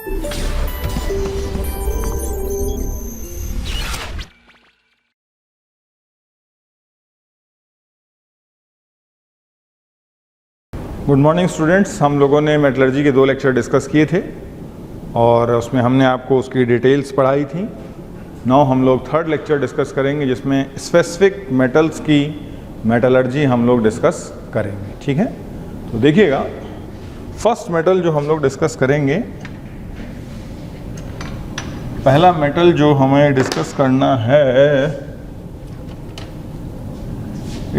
Good morning students, हम लोगों ने मेटलर्जी के 2 लेक्चर डिस्कस किए थे और उसमें हमने आपको उसकी डिटेल्स पढ़ाई थी। नाउ हम लोग 3rd लेक्चर डिस्कस करेंगे जिसमें स्पेसिफिक मेटल्स की मेटलर्जी हम लोग डिस्कस करेंगे। ठीक है, तो देखिएगा, फर्स्ट मेटल जो हम लोग डिस्कस करेंगे, पहला मेटल जो हमें डिस्कस करना है,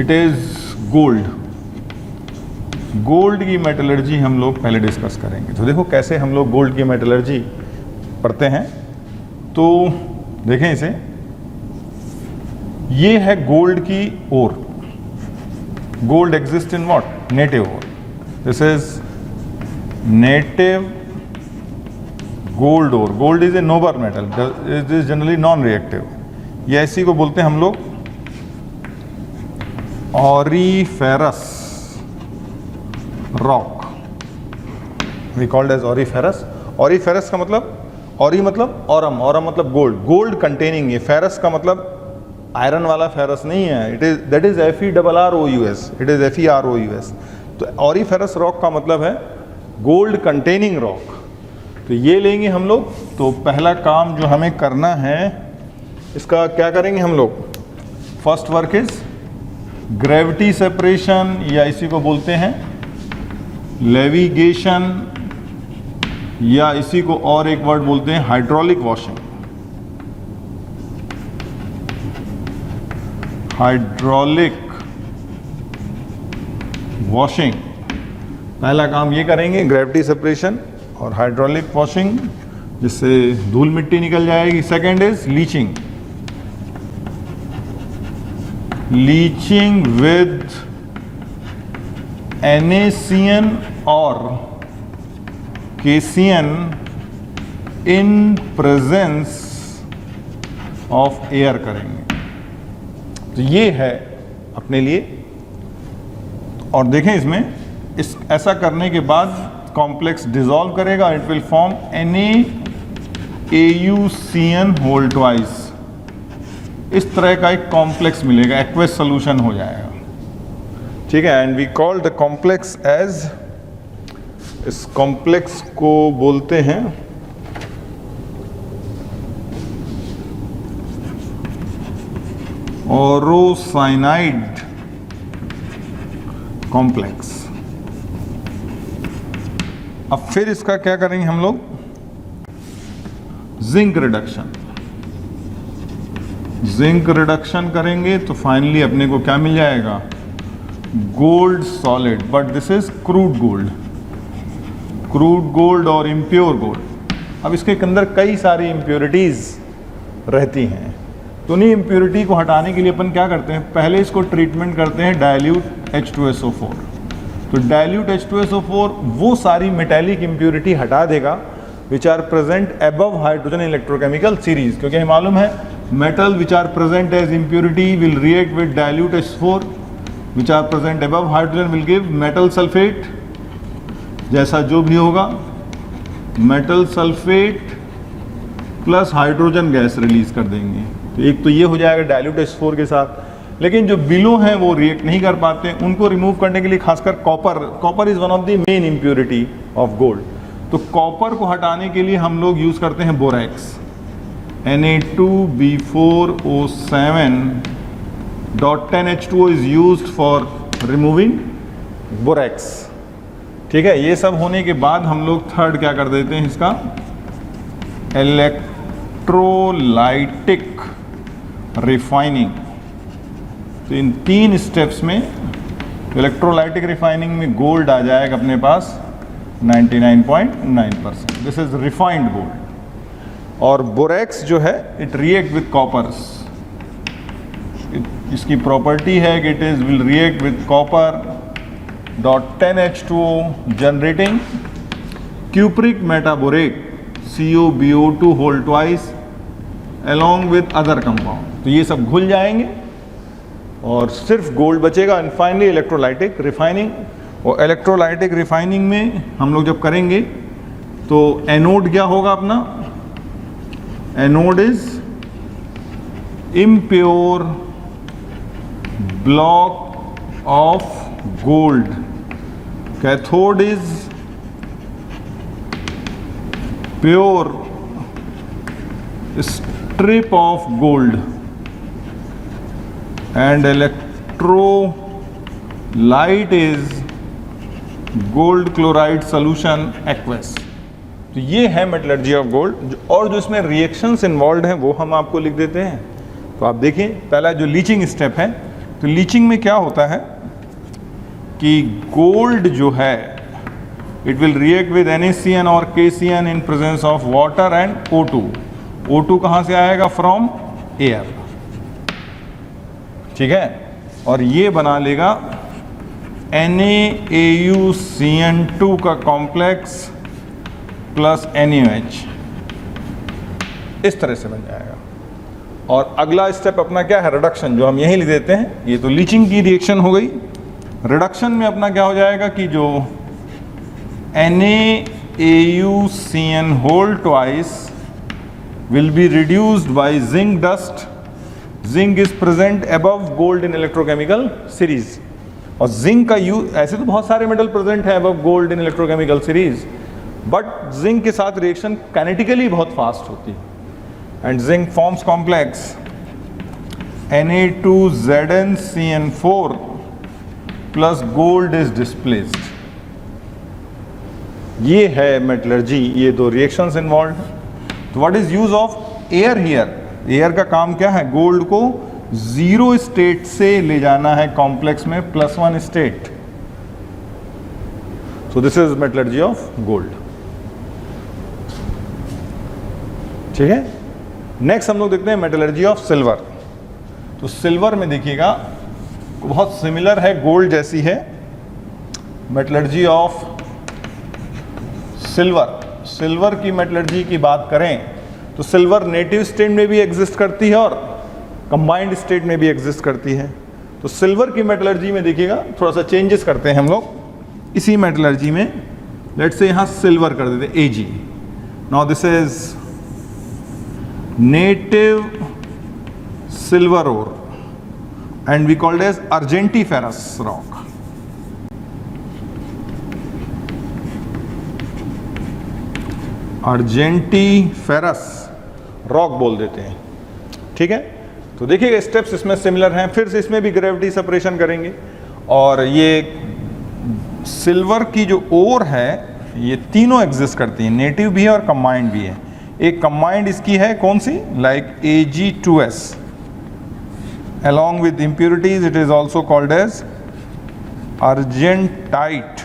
इट इज़ गोल्ड। गोल्ड की मेटलर्जी हम लोग पहले डिस्कस करेंगे। तो देखो कैसे हम लोग गोल्ड की मेटलर्जी पढ़ते हैं। तो देखें इसे, ये है गोल्ड की ore. Gold exist in what? Native ore. This is native gold ore. Gold is a noble metal, it is generally non reactive. ये इसी को बोलते हैं हम लोग auriferous rock. We called as auriferous. Auriferous का मतलब, ऑरी मतलब ऑरम, ऑरम मतलब गोल्ड, गोल्ड कंटेनिंग। ये फेरस का मतलब आयरन वाला फेरस नहीं है, it is that is FeRROUS, it is FeROUS। तो ऑरीफेरस रॉक का मतलब है गोल्ड कंटेनिंग रॉक। तो ये लेंगे हम लोग। तो पहला काम जो हमें करना है, इसका क्या करेंगे हम लोग? First work is gravity separation, या इसी को बोलते हैं लेविगेशन, या इसी को और एक वर्ड बोलते हैं हाइड्रोलिक वॉशिंग। हाइड्रोलिक वॉशिंग, पहला काम ये करेंगे, ग्रेविटी सेपरेशन और हाइड्रोलिक वॉशिंग, जिससे धूल मिट्टी निकल जाएगी। Second is leaching. Leaching with NaCN और KCN in presence of air करेंगे। तो ये है अपने लिए। और देखें इसमें, इस ऐसा करने के बाद कॉम्प्लेक्स डिसॉल्व करेगा, it will form NaAuCN whole twice. इस तरह का एक कॉम्प्लेक्स मिलेगा, एक्वस सोल्यूशन हो जाएगा। ठीक है, and we call the complex as, इस कॉम्प्लेक्स को बोलते हैं ओरोसाइनाइड कॉम्प्लेक्स। अब फिर इसका क्या करेंगे हम लोग? Zinc reduction. जिंक रिडक्शन करेंगे तो फाइनली अपने को क्या मिल जाएगा? Gold solid, but this is crude gold. Crude gold और इम्प्योर गोल्ड। अब इसके अंदर कई सारी इम्प्योरिटीज रहती हैं, तो उन्हीं इम्प्योरिटी को हटाने के लिए अपन क्या करते हैं? पहले इसको ट्रीटमेंट करते हैं डाइल्यूट H2SO4। तो डाइल्यूट H2SO4 वो सारी मेटेलिक इम्प्योरिटी हटा देगा which are present above hydrogen electrochemical series. क्योंकि हमें मालूम है metal which are present as impurity will react with dilute H4, which are present above hydrogen will give metal sulfate। जैसा जो भी होगा, metal sulphate plus hydrogen gas release कर देंगे। तो एक तो ये हो जाएगा डाइल्यूट H4 के साथ। लेकिन जो बिलो हैं वो रिएक्ट नहीं कर पाते, उनको रिमूव करने के लिए खासकर copper is one of the main impurity of gold. तो कॉपर को हटाने के लिए हम लोग यूज करते हैं borax. Na2B4O7.10H2O is used for removing borax। ठीक है, ये सब होने के बाद हम लोग थर्ड क्या कर देते हैं इसका? Electrolytic refining. तो इन 3 स्टेप्स में इलेक्ट्रोलाइटिक रिफाइनिंग में गोल्ड आ जाएगा अपने पास 99.9%। This is refined gold. और बोरैक्स जो है, इट रिएक्ट विद कॉपर्स। इसकी प्रॉपर्टी है कि it is will react with copper.10H2O generating cupric metaborate COBO2 whole twice along with other compound। तो ये सब घुल जाएंगे और सिर्फ गोल्ड बचेगा। And finally electrolytic refining. और इलेक्ट्रोलाइटिक रिफाइनिंग में हम लोग जब करेंगे तो एनोड क्या होगा अपना? Anode is impure block of gold, cathode is pure strip of gold and electrolyte is gold chloride solution aqueous. तो ये है मेटलर्जी ऑफ गोल्ड। और जो इसमें रिएक्शंस इन्वॉल्व हैं वो हम आपको लिख देते हैं। तो आप देखिए, पहला जो लीचिंग स्टेप है, तो लीचिंग में क्या होता है कि गोल्ड जो है it will react with NaCN और KCN in presence of water and O2। O2 कहाँ से आएगा? फ्रॉम एयर, ठीक है। और ये बना लेगा NaAuCN2 का कॉम्प्लेक्स प्लस NaOH, इस तरह से बन जाएगा। और अगला स्टेप अपना क्या है? रिडक्शन, जो हम यहीं लिख देते हैं। ये तो लीचिंग की रिएक्शन हो गई। रिडक्शन में अपना क्या हो जाएगा कि जो NaAuCN whole twice will be reduced by zinc dust. Zinc is present above gold in electrochemical series. और जिंक का यूज, ऐसे तो बहुत सारे मेटल प्रेजेंट है above gold in electrochemical series, but zinc के साथ रिएक्शन काइनेटिकली बहुत फास्ट होती है। And zinc forms complex Na2ZnCN4 plus gold is displaced. ये है मेटलर्जी, ये दो रिएक्शंस इन्वॉल्व है। तो what is use of air here? Air का काम क्या है? गोल्ड को जीरो स्टेट से ले जाना है कॉम्प्लेक्स में +1 state. So this is metallurgy of gold, ठीक है। नेक्स्ट हम लोग देखते हैं मेटलर्जी ऑफ सिल्वर। तो सिल्वर में देखिएगा बहुत सिमिलर है, गोल्ड जैसी है। मेटलर्जी ऑफ सिल्वर, सिल्वर की मेटलर्जी की बात करें तो सिल्वर नेटिव स्टेट में भी एग्जिस्ट करती है और कंबाइंड स्टेट में भी एग्जिस्ट करती है। तो सिल्वर की मेटलर्जी में देखिएगा थोड़ा सा चेंजेस करते हैं हम लोग इसी मेटलर्जी में। लेट्स से यहां सिल्वर कर देते हैं Ag। Now this is native silver ore and we called as argentiferous rock. argentiferous rock बोल देते हैं, ठीक है। तो देखिएगा स्टेप्स इसमें सिमिलर हैं। फिर से इसमें भी ग्रेविटी सेपरेशन करेंगे। और ये सिल्वर की जो ओर है ये तीनों एग्जिस्ट करती हैं, नेटिव भी है और कंबाइंड भी है। एक कंबाइंड इसकी है कौन सी? Like Ag2S along with impurities it is also called as argentite।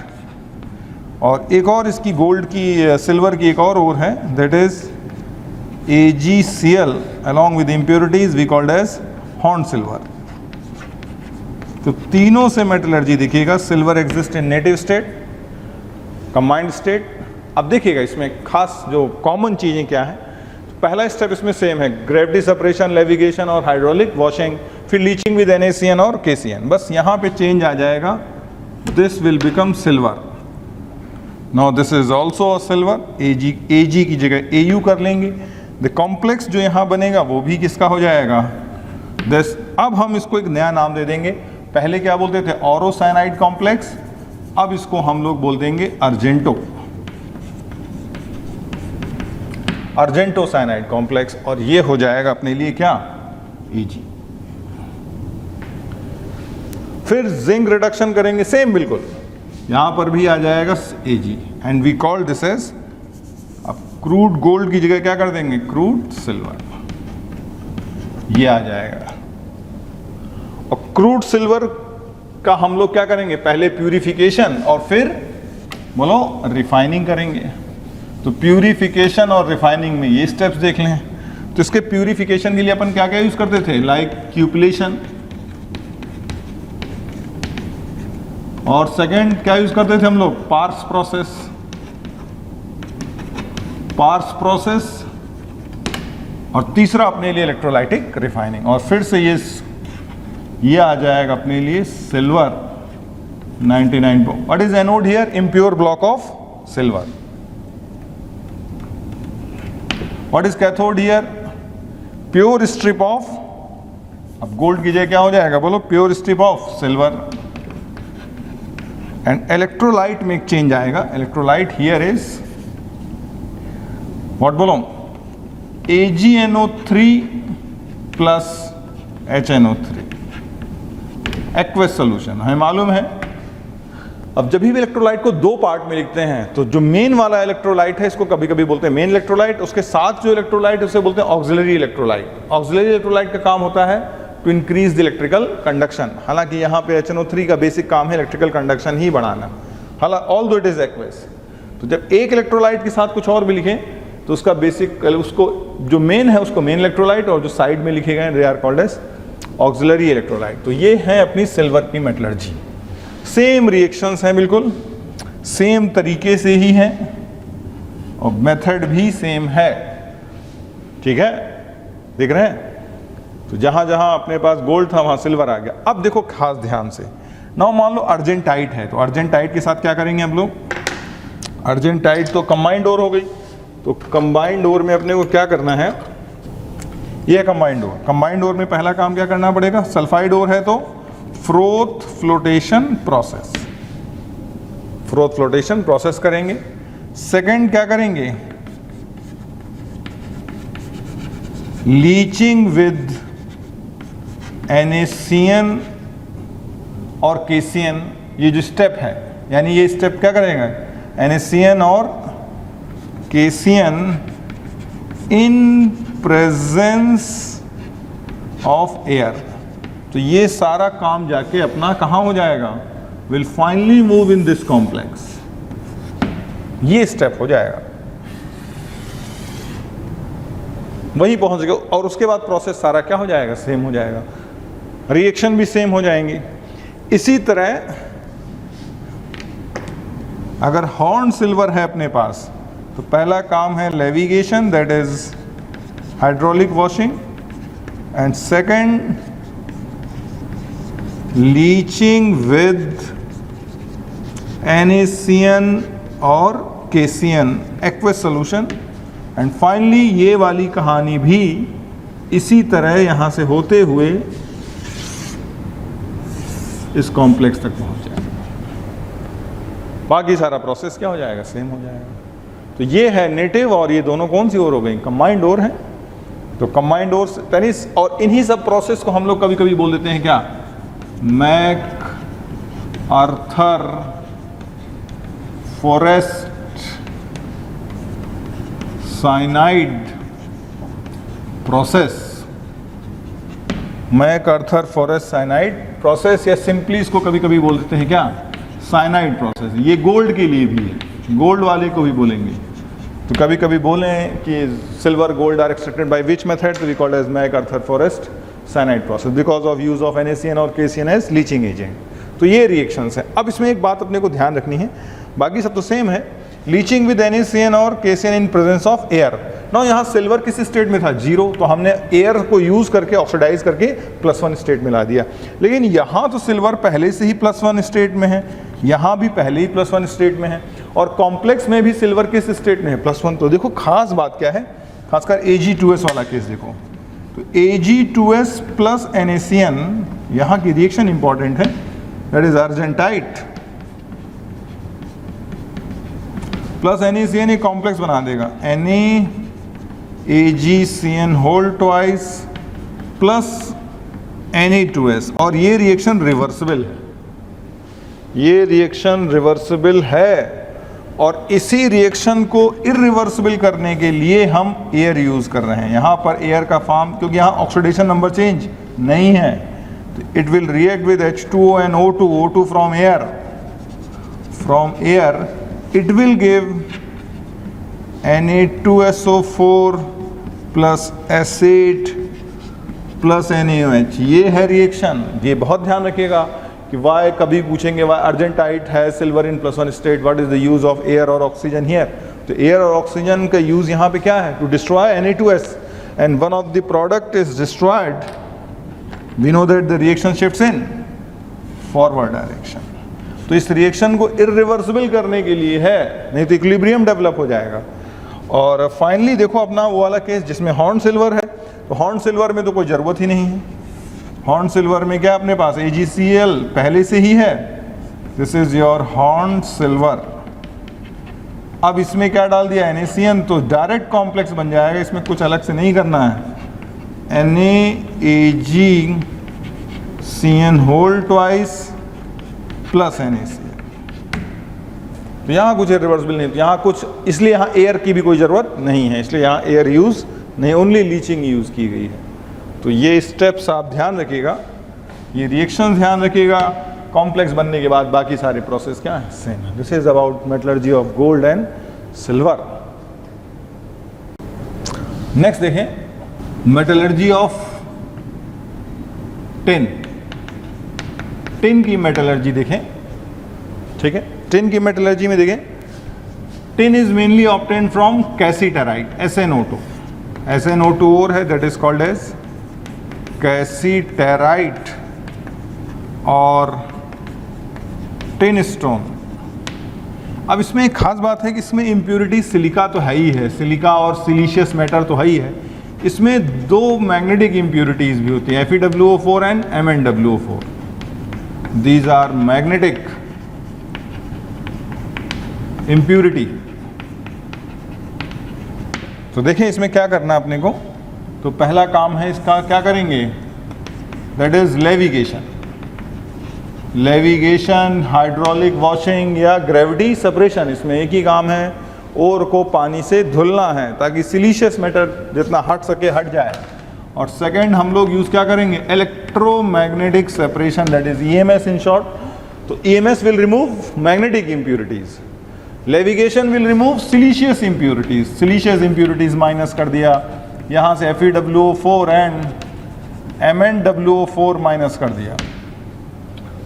और एक और इसकी गोल्ड की सिल्वर की एक और है, that is AgCl along with impurities we called as horn silver। तो तीनों से मेटलर्जी देखिएगा, silver exist in native state, combined state. अब देखिएगा इसमें खास जो कॉमन चीजें क्या है। पहला स्टेप इसमें सेम है, ग्रेविटी सेपरेशन, लेविगेशन और हाइड्रोलिक वॉशिंग, फिर लीचिंग विद NaCN और KCN। बस यहाँ पे चेंज आ जाएगा, this will become silver. Now this is also a silver. Ag की जगह Au कर लेंगे। द कॉम्प्लेक्स जो यहाँ बनेगा वो भी किसका हो जाएगा? दिस। अब हम इसको एक नया नाम दे देंगे। पहले क्या बोलते थे? ऑरोसाइनाइड कॉम्प्लेक्स। अब इसको हम लोग बोल देंगे अर्जेंटोसाइनाइड कॉम्प्लेक्स। और ये हो जाएगा अपने लिए क्या? Ag। फिर जिंक रिडक्शन करेंगे, सेम बिल्कुल, यहां पर भी आ जाएगा Ag। And we call this as, अब क्रूड गोल्ड की जगह क्या कर देंगे? क्रूड सिल्वर, ये आ जाएगा। और क्रूड सिल्वर का हम लोग क्या करेंगे? पहले प्यूरिफिकेशन और फिर बोलो रिफाइनिंग करेंगे। तो प्यूरिफिकेशन और रिफाइनिंग में ये स्टेप्स देख लें। तो इसके प्यूरिफिकेशन के लिए अपन क्या क्या यूज करते थे? Like cupellation. और सेकंड क्या यूज करते थे हम लोग? Parkes process. और तीसरा अपने लिए इलेक्ट्रोलाइटिक रिफाइनिंग। और फिर से ये आ जाएगा अपने लिए silver 99। What is anode here? Impure block of silver. What is cathode here? Pure strip of, अब गोल्ड की जगह क्या हो जाएगा बोलो? Pure strip of silver. And electrolyte में एक चेंज आएगा, इलेक्ट्रोलाइट हियर इज व्हाट बोलो? AgNO3 plus HNO3 aqueous solution. हमें मालूम है अब जब भी इलेक्ट्रोलाइट को दो पार्ट में लिखते हैं तो जो मेन वाला इलेक्ट्रोलाइट है इसको कभी कभी बोलते हैं मेन इलेक्ट्रोलाइट, उसके साथ जो इलेक्ट्रोलाइट उसे बोलते हैं ऑक्सिलरी इलेक्ट्रोलाइट। ऑक्सिलरी इलेक्ट्रोलाइट का काम होता है to increase the electrical conduction. हालांकि यहाँ पे HNO3 का बेसिक काम है इलेक्ट्रिकल कंडक्शन ही बढ़ाना, हालांकि ऑल दो इट इज एक्वस। तो जब एक इलेक्ट्रोलाइट के साथ कुछ और भी लिखें तो उसका बेसिक, उसको जो मेन है उसको मेन इलेक्ट्रोलाइट और जो साइड में लिखे गए they are called as auxiliary electrolyte. तो ये है अपनी सिल्वर की मेटलर्जी। सेम रिएक्शंस हैं, बिल्कुल सेम तरीके से ही हैं और मेथड भी सेम है। ठीक है, देख रहे हैं? तो जहां जहां अपने पास गोल्ड था वहां सिल्वर आ गया। अब देखो खास ध्यान से, नाउ मान लो अर्जेंटाइट है, तो अर्जेंटाइट के साथ क्या करेंगे हम लोग? अर्जेंटाइट तो कंबाइंड ओर हो गई, तो कंबाइंड ओर में अपने को क्या करना है? ये कंबाइंड ओर, कंबाइंड ओर में पहला काम क्या करना पड़ेगा? सल्फाइड ओर है तो froth flotation process, froth flotation process करेंगे। सेकंड क्या करेंगे? लीचिंग विद NaCN और KCN, ये जो स्टेप है, यानी ये स्टेप क्या करेगा? NaCN और KCN in presence of air. तो ये सारा काम जाके अपना कहाँ हो जाएगा? Will finally move in this complex, ये स्टेप हो जाएगा, वही पहुंच गए। और उसके बाद प्रोसेस सारा क्या हो जाएगा? सेम हो जाएगा, रिएक्शन भी सेम हो जाएंगी। इसी तरह अगर हॉर्न सिल्वर है अपने पास तो पहला काम है levigation, that is hydraulic washing, and second leaching with NaCN और KCN aqueous solution, and finally ये वाली कहानी भी इसी तरह यहां से होते हुए इस कॉम्प्लेक्स तक पहुंच जाएगा। बाकी सारा प्रोसेस क्या हो जाएगा? सेम हो जाएगा। तो ये है नेटिव और ये दोनों कौन सी ओर हो गई? कंबाइंड ओर है। तो कंबाइंड ओर टेनिस, और इन्हीं सब प्रोसेस को हम लोग कभी कभी बोल देते हैं क्या? MacArthur Forrest cyanide process, MacArthur Forrest cyanide process, या सिंपली इसको कभी कभी बोल देते हैं क्या? Cyanide process. ये गोल्ड के लिए भी है, गोल्ड वाले को भी बोलेंगे। तो कभी कभी बोलें कि silver gold are extracted by which method, तो we called as MacArthur Forrest cyanide process because of use of NaCN और KCN एज लीचिंग एजेंट। तो ये रिएक्शंस है। अब इसमें एक बात अपने को ध्यान रखनी है, बाकी सब तो सेम है। लीचिंग विद NaCN और KCN in presence of air. ना यहाँ सिल्वर किस स्टेट में था? 0, तो हमने एयर को यूज करके ऑक्सीडाइज करके +1 स्टेट में ला दिया। लेकिन यहाँ तो सिल्वर पहले से ही +1 स्टेट में है, यहाँ भी पहले ही +1 स्टेट में है, और कॉम्प्लेक्स में भी सिल्वर किस स्टेट में है? +1। तो देखो खास बात क्या है, खासकर Ag2S वाला केस देखो, तो Ag2S प्लस NaCN, यहाँ की रिएक्शन इंपॉर्टेंट है, that is argentite plus NaCN एक कॉम्प्लेक्स बना देगा, NaAgCN whole twice plus Na2S, और ये रिएक्शन रिवर्सिबल है, ये रिएक्शन रिवर्सिबल है। और इसी रिएक्शन को इरिवर्सिबल करने के लिए हम एयर यूज कर रहे हैं। यहाँ पर एयर का फॉर्म, क्योंकि यहाँ ऑक्सीडेशन नंबर चेंज नहीं है, तो it will react with H2O and O2, O2 from air, it will give Na2SO4 plus S8 plus NaOH। ये है रिएक्शन। ये बहुत ध्यान रखिएगा कि वाई कभी पूछेंगे, वाई अर्जेंटाइट है silver in +1 state, what is the use of air और ऑक्सीजन हियर? तो एयर और ऑक्सीजन का यूज यहाँ पे क्या है? To destroy Na2S, and one of the product is destroyed, we know that the reaction shifts in forward direction. तो इस रिएक्शन को इरिवर्सिबल करने के लिए है, नहीं तो इक्विलिब्रियम डेवलप हो जाएगा। और फाइनली देखो अपना वो वाला केस जिसमें हॉर्न सिल्वर है, तो हॉर्न सिल्वर में तो कोई ज़रूरत ही नहीं है। हॉर्न सिल्वर में क्या अपने पास AgCl पहले से ही है, this is your horn silver. अब इसमें क्या डाल दिया NaCN, तो डायरेक्ट कॉम्प्लेक्स बन जाएगा, इसमें कुछ अलग से नहीं करना है। NaAgCN whole twice plus NaCN। तो यहाँ कुछ रिवर्सिबल नहीं, तो यहाँ कुछ, इसलिए यहाँ एयर की भी कोई ज़रूरत नहीं है, इसलिए यहाँ एयर यूज़ नहीं, ओनली लीचिंग यूज़ की गई है। तो ये स्टेप्स आप ध्यान रखिएगा, ये रिएक्शन ध्यान रखिएगा। कॉम्प्लेक्स बनने के बाद बाकी सारे प्रोसेस क्या है, सेम है। This is about metallurgy of gold and silver. Next देखें मेटलर्जी ऑफ टिन। टिन की मेटलर्जी देखें, ठीक है। टिन की मेटलर्जी में देखें, tin is mainly obtained from cassiterite, SnO2। SnO2 और है, that is called as cassiterite और टिन स्टोन। अब इसमें एक खास बात है कि इसमें इम्प्योरिटी सिलिका तो है ही है, सिलिका और सिलिशियस मैटर तो है ही है। इसमें दो मैग्नेटिक इम्प्योरिटीज भी होती हैं, FeWO4 and MnWO4। These are magnetic impurity. तो देखें इसमें क्या करना है अपने को। तो पहला काम है इसका, क्या करेंगे, that is levigation. Levigation, hydraulic washing या ग्रेविटी सेपरेशन, इसमें एक ही काम है, ओर को पानी से धुलना है ताकि सिलिशियस मैटर जितना हट सके हट जाए। और सेकंड हम लोग यूज क्या करेंगे, electromagnetic separation, that is EMS in short. तो EMS will remove magnetic impurities, levigation will remove siliceous impurities. Siliceous impurities minus कर दिया, यहाँ से FeWO4 एंड MnWO4 माइनस कर दिया,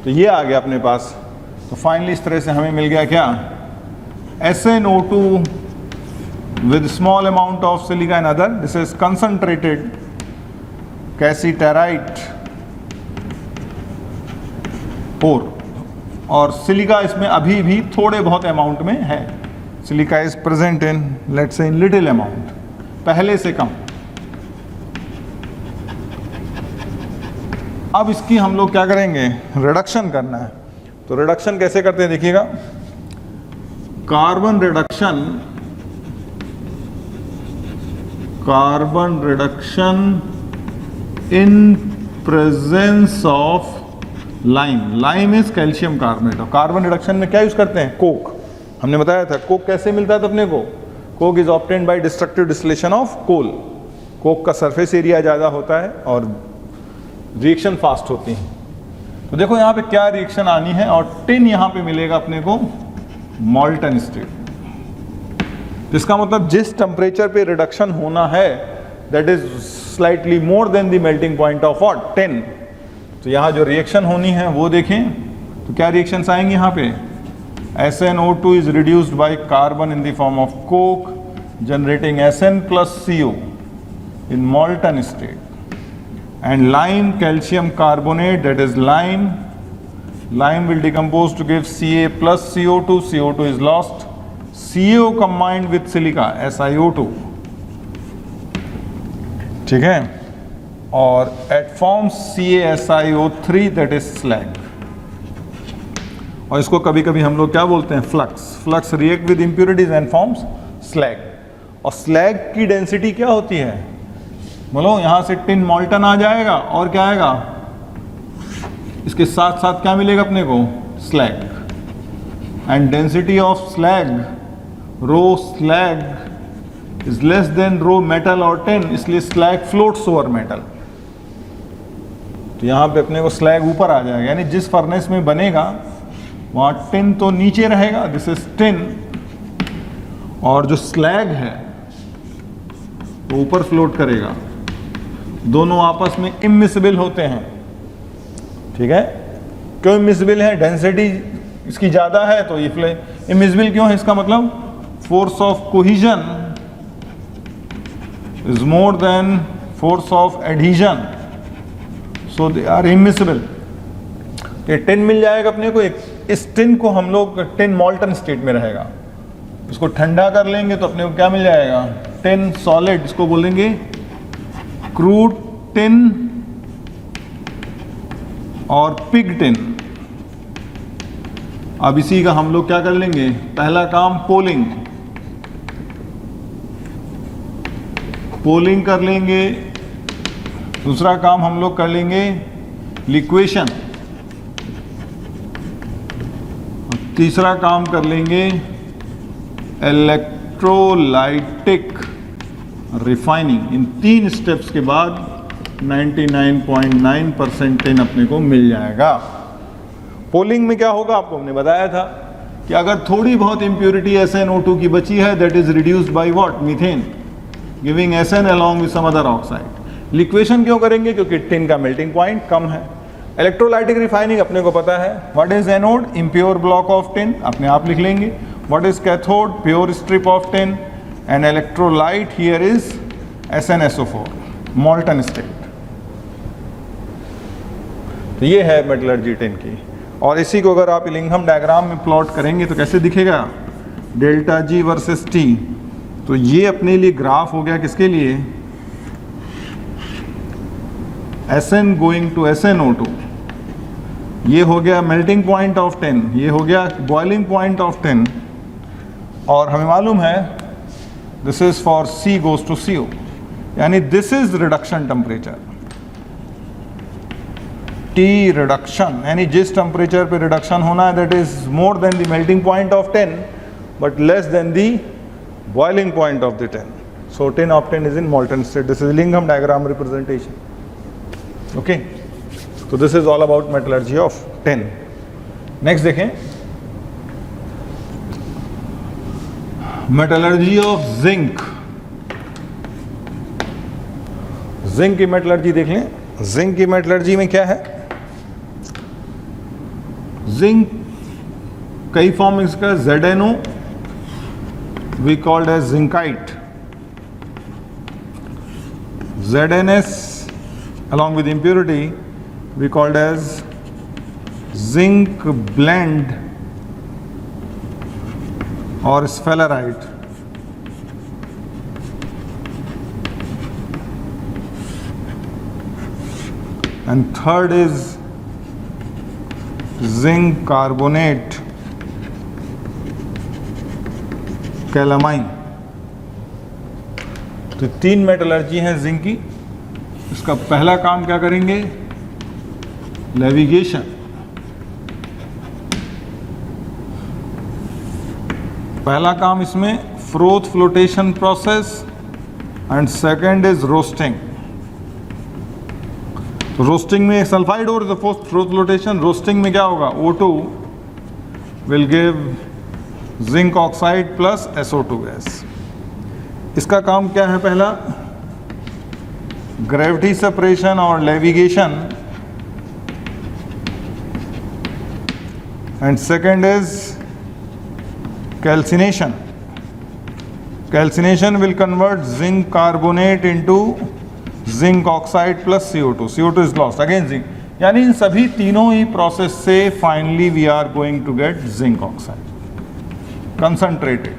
तो ये आ गया अपने पास। तो फाइनली इस तरह से हमें मिल गया क्या, SnO2 with small amount of silica and other, this is concentrated cassiterite ore। और सिलिका इसमें अभी भी थोड़े बहुत अमाउंट में है, silica is present in let's say in little amount, पहले से कम। अब इसकी हम लोग क्या करेंगे, रिडक्शन करना है। तो रिडक्शन कैसे करते हैं देखिएगा, carbon reduction in presence of lime. Lime is calcium carbonate. और कार्बन रिडक्शन में क्या यूज करते हैं, कोक। हमने बताया था कोक कैसे मिलता था अपने को, coke is obtained by destructive distillation of coal. Coke का सरफेस एरिया ज़्यादा होता है और रिएक्शन फास्ट होती है। तो देखो यहाँ पे क्या रिएक्शन आनी है, और टिन यहाँ पे मिलेगा अपने को मॉल्टन स्टेट, जिसका मतलब जिस टेम्परेचर पे रिडक्शन होना है that is slightly more than the melting point of what, 10। तो यहाँ जो रिएक्शन होनी है वो देखें, तो क्या रिएक्शंस आएंगे यहाँ पे, SnO2 is reduced by carbon in the form of coke, generating Sn plus CO in molten state, and lime calcium carbonate, that is lime will decompose to give Ca plus CO2, CO2 is lost, CO combined with silica SiO2, ठीक है, और it forms CaSiO3, that is slag। और इसको कभी कभी हम लोग क्या बोलते हैं, flux react with impurities and forms slag. और स्लैग की डेंसिटी क्या होती है, बोलो, यहाँ से टिन मॉल्टन आ जाएगा और क्या आएगा, इसके साथ साथ क्या मिलेगा अपने को, slag. And density of slag, rho slag is less than rho metal और टिन, इसलिए स्लैग फ्लोट्स ओवर मेटल। तो यहाँ पे अपने को स्लैग ऊपर आ जाएगा, यानी जिस फर्नेस में बनेगा वहाँ टिन तो नीचे रहेगा, दिस इज टिन, और जो स्लैग है वो ऊपर फ्लोट करेगा। दोनों आपस में इमिसिबल होते हैं, ठीक है। क्यों इमिसिबल है, डेंसिटी इसकी ज़्यादा है तो ये इमिसिबल क्यों है, इसका मतलब force of cohesion is more than force of adhesion, so they are immiscible. ये टिन मिल जाएगा अपने को, एक इस टिन को हम लोग टिन मॉल्टन स्टेट में रहेगा, इसको ठंडा कर लेंगे तो अपने को क्या मिल जाएगा, टिन सॉलिड, इसको बोलेंगे क्रूड टिन और पिग टिन। अब इसी का हम लोग क्या कर लेंगे, पहला काम पोलिंग कर लेंगे, दूसरा काम हम लोग कर लेंगे लिक्वेशन, तीसरा काम कर लेंगे इलेक्ट्रोलाइटिक रिफाइनिंग। इन 3 स्टेप्स के बाद 99.9% टिन अपने को मिल जाएगा। पोलिंग में क्या होगा आपको हमने बताया था कि अगर थोड़ी बहुत इंप्योरिटी SnO2 की बची है, that is reduced by what, methane, giving SN along with some other oxide। Liquation क्यों करेंगे, क्योंकि टिन का मेल्टिंग पॉइंट कम है। इलेक्ट्रोलाइटिक रिफाइनिंग अपने को पता है, what is anode, impure block of tin, अपने आप लिख लेंगे। What is cathode, pure strip of tin, and electrolyte here is SnSO4, मॉल्टन state. तो ये है मेटलर्जी टिन की। और इसी को अगर आप इलिंघम डायग्राम में प्लॉट करेंगे तो कैसे दिखेगा, डेल्टा G वर्सेस T। तो ये अपने लिए ग्राफ हो गया किसके लिए, Sn गोइंग टू SnO2, ये हो गया मेल्टिंग पॉइंट ऑफ टिन, ये हो गया बॉइलिंग पॉइंट ऑफ टिन। और हमें मालूम है this is for C goes to CO, यानी this is reduction temperature, T reduction, यानी जिस टेम्परेचर पे रिडक्शन होना है that is more than the melting point of tin but less than the boiling point of the tin. So tin of tin is in molten state. This is Lingham diagram representation. Okay. So this is all about metallurgy of tin. Next देखें, metallurgy of zinc. Zinc की metallurgy देख लें। Zinc की metallurgy में क्या है, zinc कई form इसका, ZnO we called as zincite, ZnS along with impurity we called as zinc blend or sphalerite, and third is zinc carbonate calamine. तो 3 मेटलर्जी हैं जिंक की। इसका पहला काम क्या करेंगे, लेविगेशन, पहला काम इसमें froth flotation process, and second is roasting. तो रोस्टिंग में सल्फाइड और फ्रोथ फ्लोटेशन, रोस्टिंग में क्या होगा, O2 will give zinc oxide plus SO2 gas. इसका काम क्या है, पहला ग्रेविटी सेपरेशन और levigation, and second is calcination. Calcination will convert zinc carbonate into zinc oxide plus CO2, CO2 is lost again zinc. यानी इन सभी तीनों ही प्रोसेस से finally we are going to gate zinc oxide concentrated.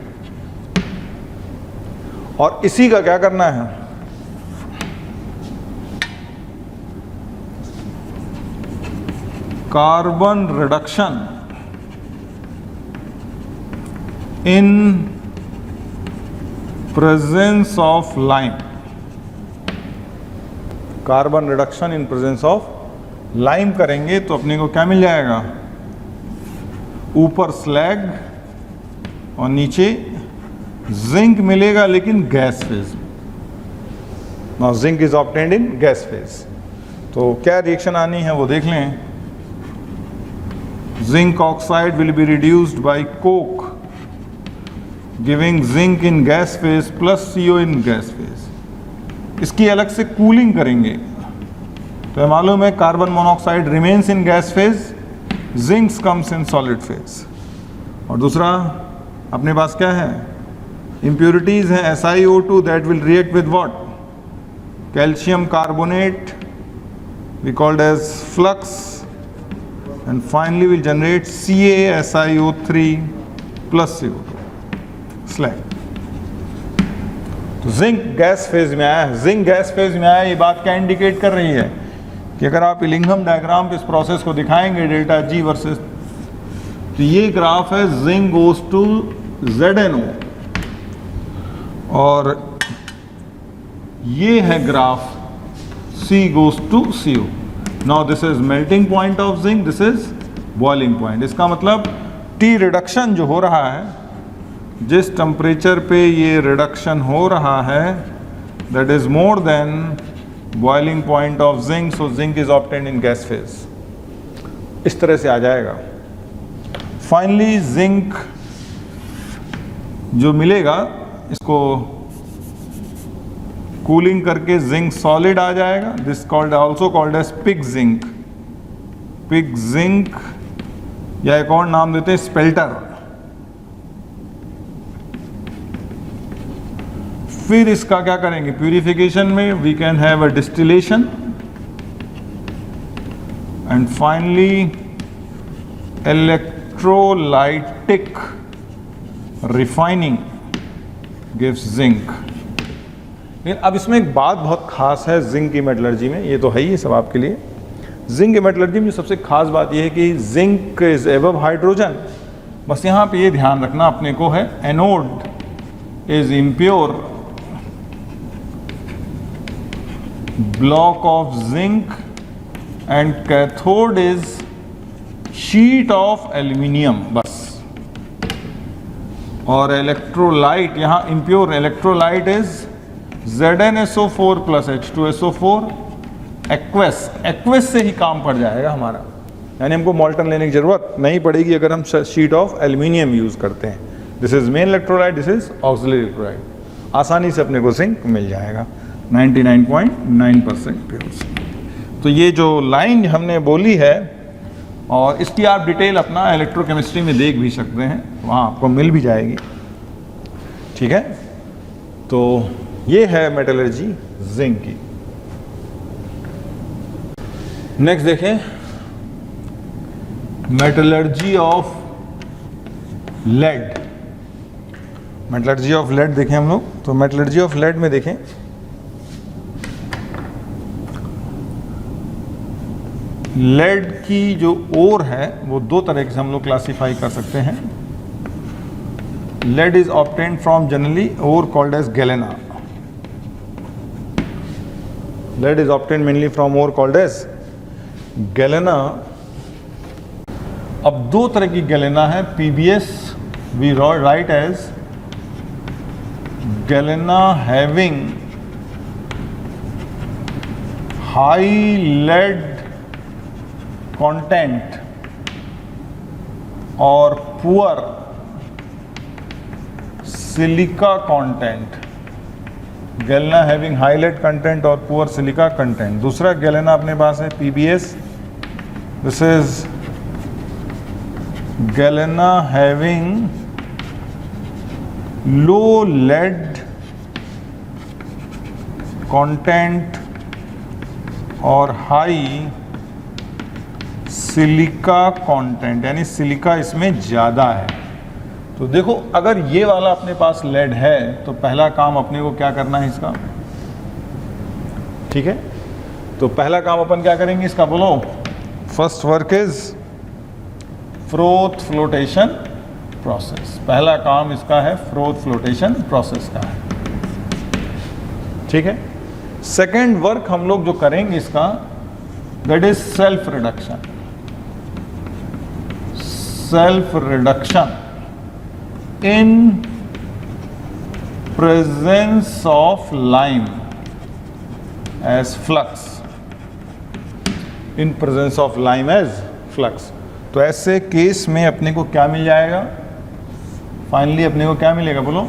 और इसी का क्या करना है, carbon reduction in presence of lime, carbon reduction in presence of lime करेंगे तो अपने को क्या मिल जाएगा, ऊपर स्लैग और नीचे जिंक मिलेगा, लेकिन gas phase. Now zinc is obtained in gas phase. तो क्या रिएक्शन आनी है वो देख लें। Zinc oxide will be reduced by Coke giving zinc in gas phase plus CO in gas phase. इसकी अलग से कूलिंग करेंगे तो मालूम है carbon monoxide remains in gas phase, zinc comes in solid phase. और दूसरा अपने पास क्या है, impurities हैं SiO2 that will react with what, calcium carbonate we called as flux, and finally will generate CaSiO3 plus CO2। Slag. तो zinc gas phase में आया है, जिंक गैस फेज में आया, ये बात क्या इंडिकेट कर रही है कि अगर आप इलिंघम डायग्राम पे इस प्रोसेस को दिखाएंगे डेल्टा जी वर्सेस, तो ये ग्राफ है जिंक गोज टू ZnO और ये है graph C goes to CO. Now this is melting point of zinc, this is boiling point. इसका मतलब T रिडक्शन जो हो रहा है, जिस टेम्परेचर पे ये रिडक्शन हो रहा है, that is more than boiling point of zinc, so zinc is obtained in gas phase. इस तरह से आ जाएगा। फाइनली जिंक जो मिलेगा, इसको कूलिंग करके जिंक सॉलिड आ जाएगा। This called also called as pig zinc, pig zinc, या एक और नाम देते हैं स्पेल्टर। फिर इसका क्या करेंगे, प्यूरिफिकेशन में we can have a distillation and finally electrolytic refining gives zinc. लेकिन अब इसमें एक बात बहुत खास है जिंक की मेटलर्जी में, ये तो है ही सब आपके लिए। जिंक की मेटलर्जी में सबसे खास बात यह है कि जिंक इज एबव हाइड्रोजन। बस यहाँ पे ये ध्यान रखना अपने को है, anode is impure block of zinc and cathode is sheet of aluminium, बस। और इलेक्ट्रोलाइट, यहाँ impure electrolyte is ZnSO4 plus H2SO4 aqueous. Aqueous से ही काम पड़ जाएगा हमारा, यानी हमको मॉल्टन लेने की जरूरत नहीं पड़ेगी अगर हम शीट ऑफ एल्यूमिनियम यूज करते हैं। This is main electrolyte, this is auxiliary electrolyte. आसानी से अपने को जिंक मिल जाएगा 99.9% प्योर। तो ये जो लाइन हमने बोली है, और इसकी आप डिटेल अपना इलेक्ट्रोकेमिस्ट्री में देख भी सकते हैं, वहाँ आपको मिल भी जाएगी, ठीक है। तो ये है मेटलर्जी जिंक की। नेक्स्ट देखें metallurgy of lead. Metallurgy of lead देखें हम लोग, तो मेटलर्जी ऑफ लेड में देखें लेड की जो ओर है वो दो तरह से हम लोग क्लासिफाई कर सकते हैं। Lead is obtained from generally ore called as galena. Lead is obtained mainly from ore called as galena. अब दो तरह की गैलेना है, PBS we write as galena having high lead content और poor silica content। Galena having high lead content और poor silica content. दूसरा galena अपने पास है PBS, this is galena having low lead content और हाई सिलिका कंटेंट, यानी silica इसमें ज़्यादा है। तो देखो अगर ये वाला अपने पास लेड है तो पहला काम अपने को क्या करना है इसका, ठीक है। तो पहला काम अपन क्या करेंगे इसका, बोलो। First work is froth flotation process. पहला काम इसका है फ्रोथ फ्लोटेशन प्रोसेस का है, ठीक है। सेकेंड वर्क हम लोग जो करेंगे इसका, that is self reduction. Self reduction in presence of lime as flux, in presence of lime as flux। तो ऐसे केस में अपने को क्या मिल जाएगा, फाइनली अपने को क्या मिलेगा, बोलो।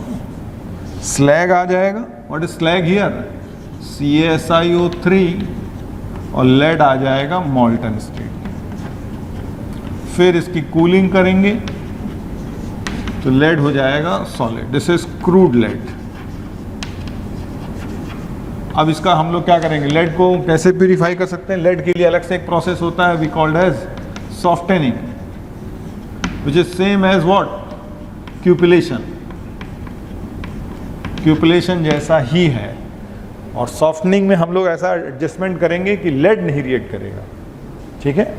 स्लैग आ जाएगा। What is slag here, CaSiO3, और लेड आ जाएगा मॉल्टन स्टेट। फिर इसकी कूलिंग करेंगे तो लेड हो जाएगा solid, this is crude lead. अब इसका हम लोग क्या करेंगे, लेड को कैसे प्यूरिफाई कर सकते हैं। लेड के लिए अलग से एक प्रोसेस होता है, we called as softening, which is same as what, cupellation. Cupellation जैसा ही है। और सॉफ्टनिंग में हम लोग ऐसा एडजस्टमेंट करेंगे कि लेड नहीं रिएक्ट करेगा, ठीक है।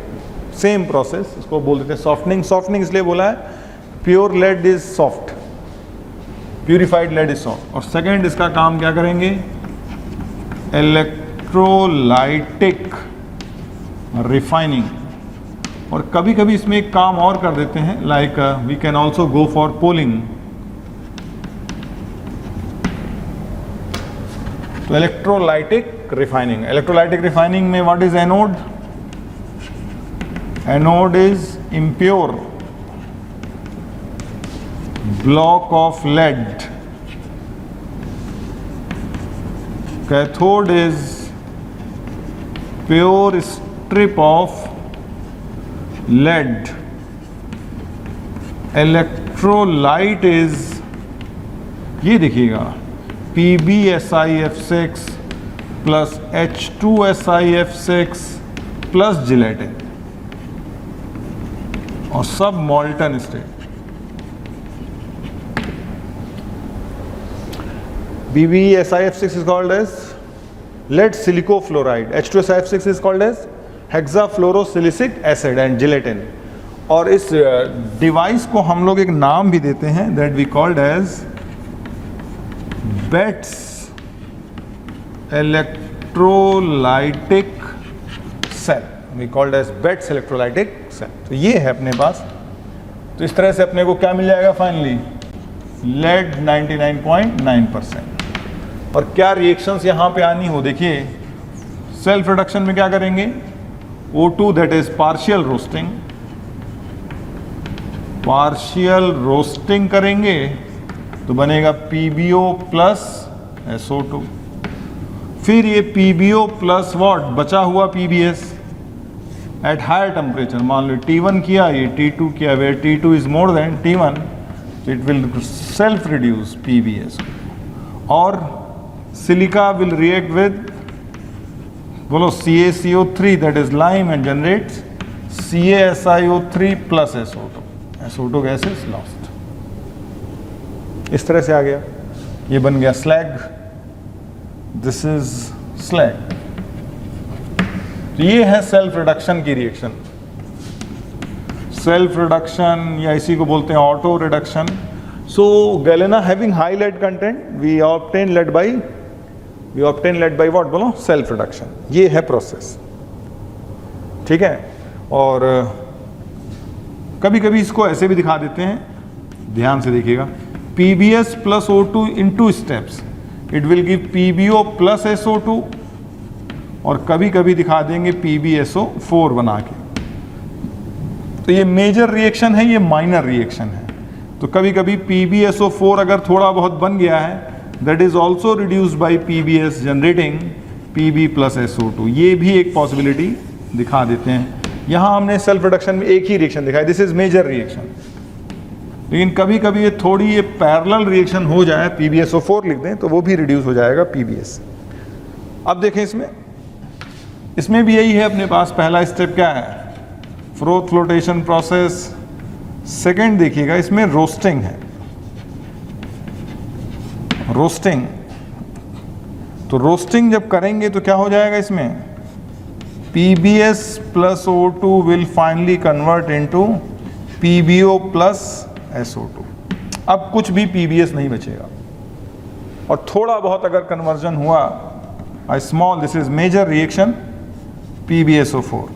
सेम प्रोसेस, इसको बोल देते हैं सॉफ्टनिंग। सॉफ्टनिंग इसलिए बोला है pure lead is soft, purified lead is soft. और सेकेंड इसका काम क्या करेंगे, इलेक्ट्रोलाइटिक रिफाइनिंग। और कभी कभी इसमें एक काम और कर देते हैं, like we can also go for poling. तो इलेक्ट्रोलाइटिक रिफाइनिंग, इलेक्ट्रोलाइटिक रिफाइनिंग में what is anode, anode is impure block of lead, cathode is pure strip of lead, electrolyte is, ये देखिएगा PbSiF6 plus H2SiF6 plus gelatin, और सब मॉल्टन state. PbSiF6 is called as lead silicofluoride, H2SiF6 is called as hexafluorosilicic acid and gelatin. और इस device को हम लोग एक नाम भी देते हैं, that we called as Betts electrolytic cell, we called as Betts electrolytic cell. तो ये है अपने पास। तो इस तरह से अपने को क्या मिल जाएगा फाइनली, लेड 99.9%। और क्या रिएक्शंस यहाँ पे आनी हो, देखिए सेल्फ रिडक्शन में क्या करेंगे, O2 that is partial roasting करेंगे तो बनेगा PbO प्लस SO2। फिर ये PbO प्लस वॉट, बचा हुआ PbS एट हायर टेम्परेचर, मान लो T1 किया, ये T2 किया, where T2 is more than T1, so it will self reduce PbS। और सिलिका will react with, बोलो CaCO3 that is lime and generates CaSiO3 plus SO2, SO2 gas is lost। इस तरह से आ गया, ये बन गया स्लैग, दिस इज स्लैग। तो ये है सेल्फ रिडक्शन की रिएक्शन। सेल्फ रिडक्शन या इसी को बोलते हैं auto reduction. So galena having high lead content, we obtain lead by what, बोलो सेल्फ रिडक्शन। ये है प्रोसेस, ठीक है। और कभी कभी इसको ऐसे भी दिखा देते हैं, ध्यान से देखिएगा, PbS plus O2 in 2 steps, it will give PbO plus SO2, और कभी कभी दिखा देंगे PbSO4 बना के। तो ये मेजर रिएक्शन है, ये माइनर रिएक्शन है। तो कभी कभी PbSO4 अगर थोड़ा बहुत बन गया है, that is also reduced by PbS generating Pb plus SO2। ये भी एक पॉसिबिलिटी दिखा देते हैं। यहाँ हमने सेल्फ रिडक्शन में एक ही रिएक्शन दिखाई, दिस इज मेजर रिएक्शन। लेकिन कभी कभी ये थोड़ी ये पैरेलल रिएक्शन हो जाए, PbSO4 लिख दें तो वो भी रिड्यूस हो जाएगा PbS। अब देखें इसमें भी यही है अपने पास। पहला स्टेप क्या है, फ्रोथ फ्लोटेशन प्रोसेस। सेकंड देखिएगा, इसमें रोस्टिंग है, रोस्टिंग। तो रोस्टिंग जब करेंगे तो क्या हो जाएगा, इसमें PbS plus O2 will finally convert into PbO plus SO2। अब कुछ भी PbS नहीं बचेगा, और थोड़ा बहुत अगर कन्वर्जन हुआ, a small, this is major reaction, PbSO4,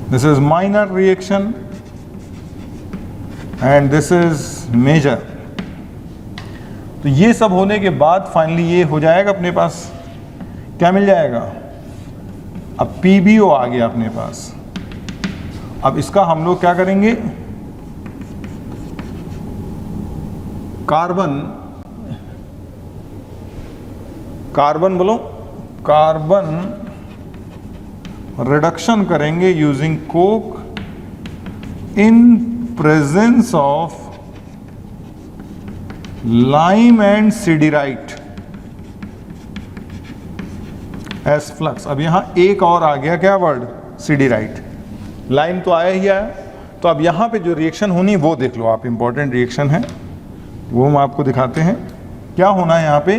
this is minor reaction, and this is major। तो ये सब होने के बाद फाइनली ये हो जाएगा अपने पास, क्या मिल जाएगा, अब PbO आ गया अपने पास। अब इसका हम लोग क्या करेंगे, कार्बन बोलो, कार्बन रिडक्शन करेंगे using coke in presence of lime and siderite as flux. अब यहां एक और आ गया, क्या वर्ड, सिडीराइट। लाइम तो आया ही आया, तो अब यहां पे जो रिएक्शन होनी वो देख लो आप, इंपॉर्टेंट रिएक्शन है वो हम आपको दिखाते हैं। क्या होना है यहाँ पे,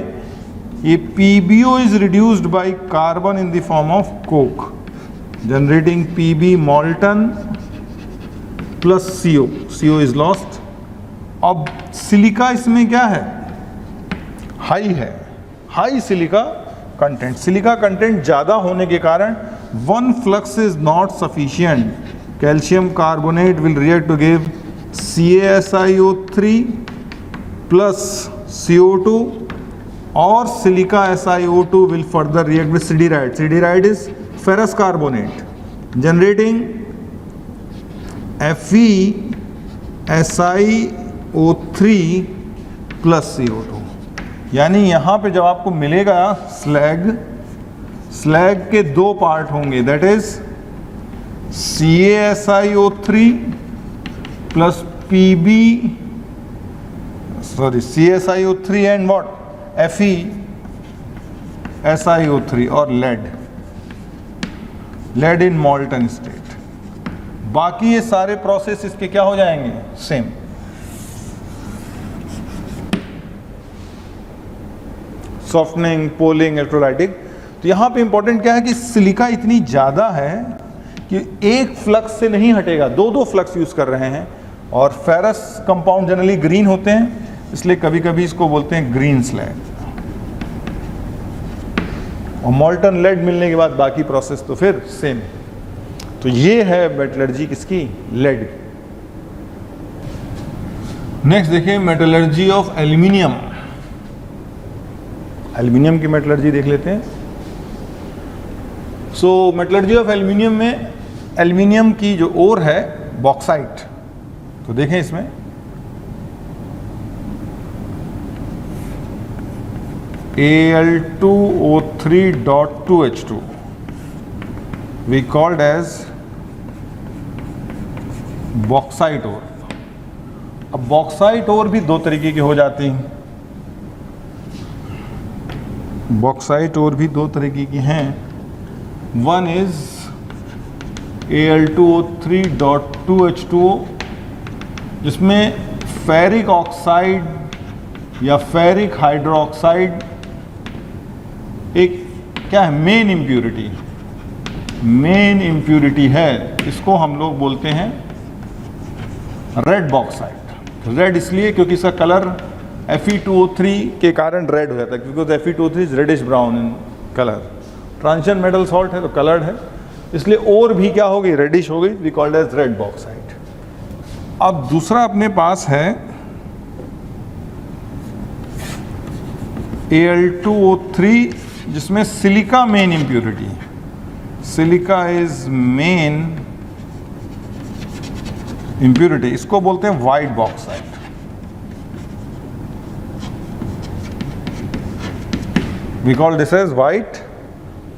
ये PbO is reduced by carbon in the form of coke, generating Pb molten plus CO is lost. अब सिलिका इसमें क्या है, हाई है, high silica content. Silica content ज़्यादा होने के कारण one flux is not sufficient, calcium carbonate will react to give CaSiO3 plus CO2 और silica SiO2 will further react with siderite. Siderite is ferrous carbonate, generating FeSiO3 plus CO2। यानी यहाँ पे जब आपको मिलेगा स्लैग, स्लैग के दो part होंगे, that is CaSiO3 plus CaSiO3 and what, FeSiO3 और लेड इन मॉल्टन स्टेट। बाकी ये सारे प्रोसेस इसके क्या हो जाएंगे, सेम। Softening, polling, electrolytic. तो यहाँ पे इंपॉर्टेंट क्या है कि सिलिका इतनी ज़्यादा है कि एक फ्लक्स से नहीं हटेगा, दो फ्लक्स यूज़ कर रहे हैं। और फेरस कंपाउंड जनरली ग्रीन होते हैं, इसलिए कभी कभी इसको बोलते हैं ग्रीन स्लैग। और मॉल्टन लेड मिलने के बाद बाकी प्रोसेस तो फिर सेम। तो ये है मेटलर्जी किसकी, लेड। नेक्स्ट देखिए मेटलर्जी ऑफ एल्यूमिनियम। एल्यूमिनियम की मेटलर्जी देख लेते हैं। सो मेटलर्जी ऑफ एल्यूमिनियम में एल्यूमिनियम की जो ओर है बॉक्साइट, तो देखें इसमें Al2O3.2H2 we called as bauxite ore. अब बॉक्साइट ओर भी दो तरीके की हो जाती हैं, बॉक्साइट ओर भी दो तरीके की हैं। वन इज Al2O3.2H2O, जिसमें फेरिक ऑक्साइड या फेरिक हाइड्रोक्साइड एक क्या है, मेन इम्प्यूरिटी है। इसको हम लोग बोलते हैं रेड बॉक्साइट। रेड इसलिए क्योंकि इसका कलर Fe2O3 के कारण रेड हो जाता है, क्योंकि Fe2O3 is reddish brown in colour. Transition metal salt है तो कलर्ड है, इसलिए और भी क्या हो गई, रेडिश हो गई, we called as red bauxite. अब दूसरा अपने पास है Al2O3, जिसमें silica main impurity, silica is main impurity, इसको बोलते हैं white bauxite. We call this as white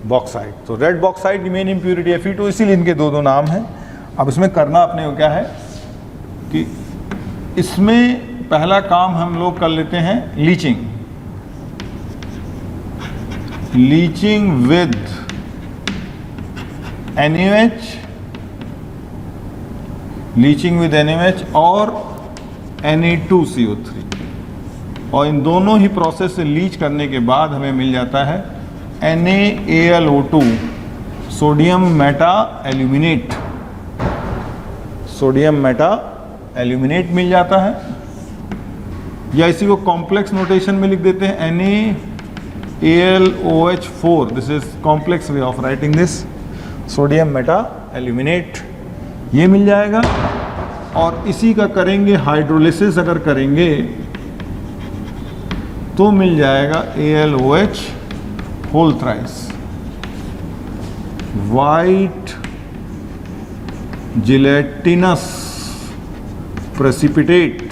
bauxite. तो रेड बॉक्साइट की मेन इम्प्यूरिटी Fe2, इसीलिए इनके दो नाम हैं। अब इसमें करना अपने को क्या है कि इसमें पहला काम हम लोग कर लेते हैं leaching. Leaching with NaOH, leaching with NaOH और Na2CO3, और इन दोनों ही प्रोसेस से लीच करने के बाद हमें मिल जाता है NaAlO2, sodium meta aluminate. Sodium meta aluminate मिल जाता है, या इसी को कॉम्प्लेक्स नोटेशन में लिख देते हैं NaAlOH4। This is complex way of writing this, sodium meta aluminate, ये मिल जाएगा। और इसी का करेंगे हाइड्रोलिसिस, अगर करेंगे तो मिल जाएगा AlOH whole thrice, white gelatinous precipitate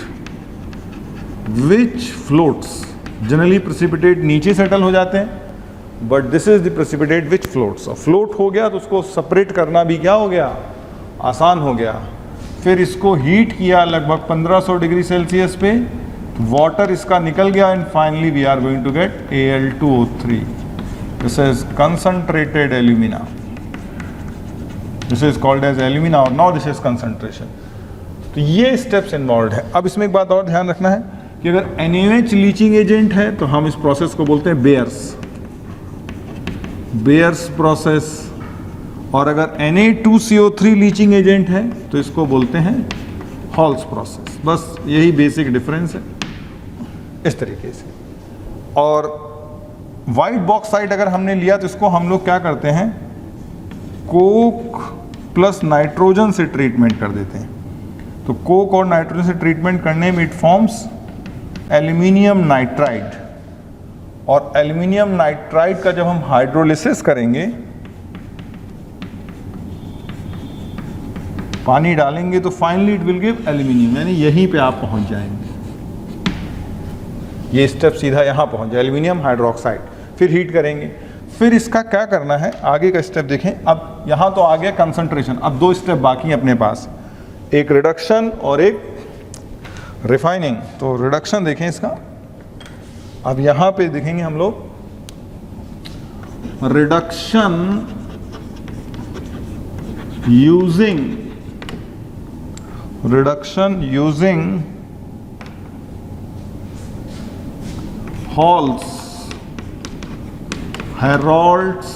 which floats। Generally precipitate नीचे सेटल हो जाते हैं, but this is the precipitate which floats। Float हो गया तो उसको सेपरेट करना भी क्या हो गया, आसान हो गया। फिर इसको हीट किया लगभग 1500 डिग्री सेल्सियस पे, वाटर इसका निकल गया, and finally we are going to get Al2O3। This is concentrated alumina, this is called as alumina, और नाउ दिस इज कंसंट्रेशन। तो ये स्टेप्स इन्वॉल्व है। अब इसमें एक बात और ध्यान रखना है कि अगर NaOH लीचिंग एजेंट है तो हम इस प्रोसेस को बोलते हैं बेयर्स प्रोसेस, और अगर Na2CO3 लीचिंग एजेंट है तो इसको बोलते हैं हॉल्स प्रोसेस। बस यही बेसिक डिफरेंस है इस तरीके से। और वाइट बॉक्साइट अगर हमने लिया तो इसको हम लोग क्या करते हैं, कोक प्लस नाइट्रोजन से ट्रीटमेंट कर देते हैं। तो कोक और नाइट्रोजन से ट्रीटमेंट करने में इट फॉर्म्स एल्यूमिनियम नाइट्राइड, और एल्यूमिनियम नाइट्राइड का जब हम हाइड्रोलिसिस करेंगे, पानी डालेंगे तो finally it will give aluminium, यानी यहीं पे आप पहुंच जाएंगे। ये स्टेप सीधा यहाँ पहुंच जाए, एल्यूमिनियम हाइड्रोक्साइड। फिर हीट करेंगे, फिर इसका क्या करना है, आगे का स्टेप देखें। अब यहाँ तो आ गया कंसंट्रेशन, अब 2 स्टेप बाकी हैं अपने पास, एक रिडक्शन और एक रिफाइनिंग। तो रिडक्शन देखें इसका, अब यहाँ पे देखेंगे हम लोग reduction using Hall's Herold's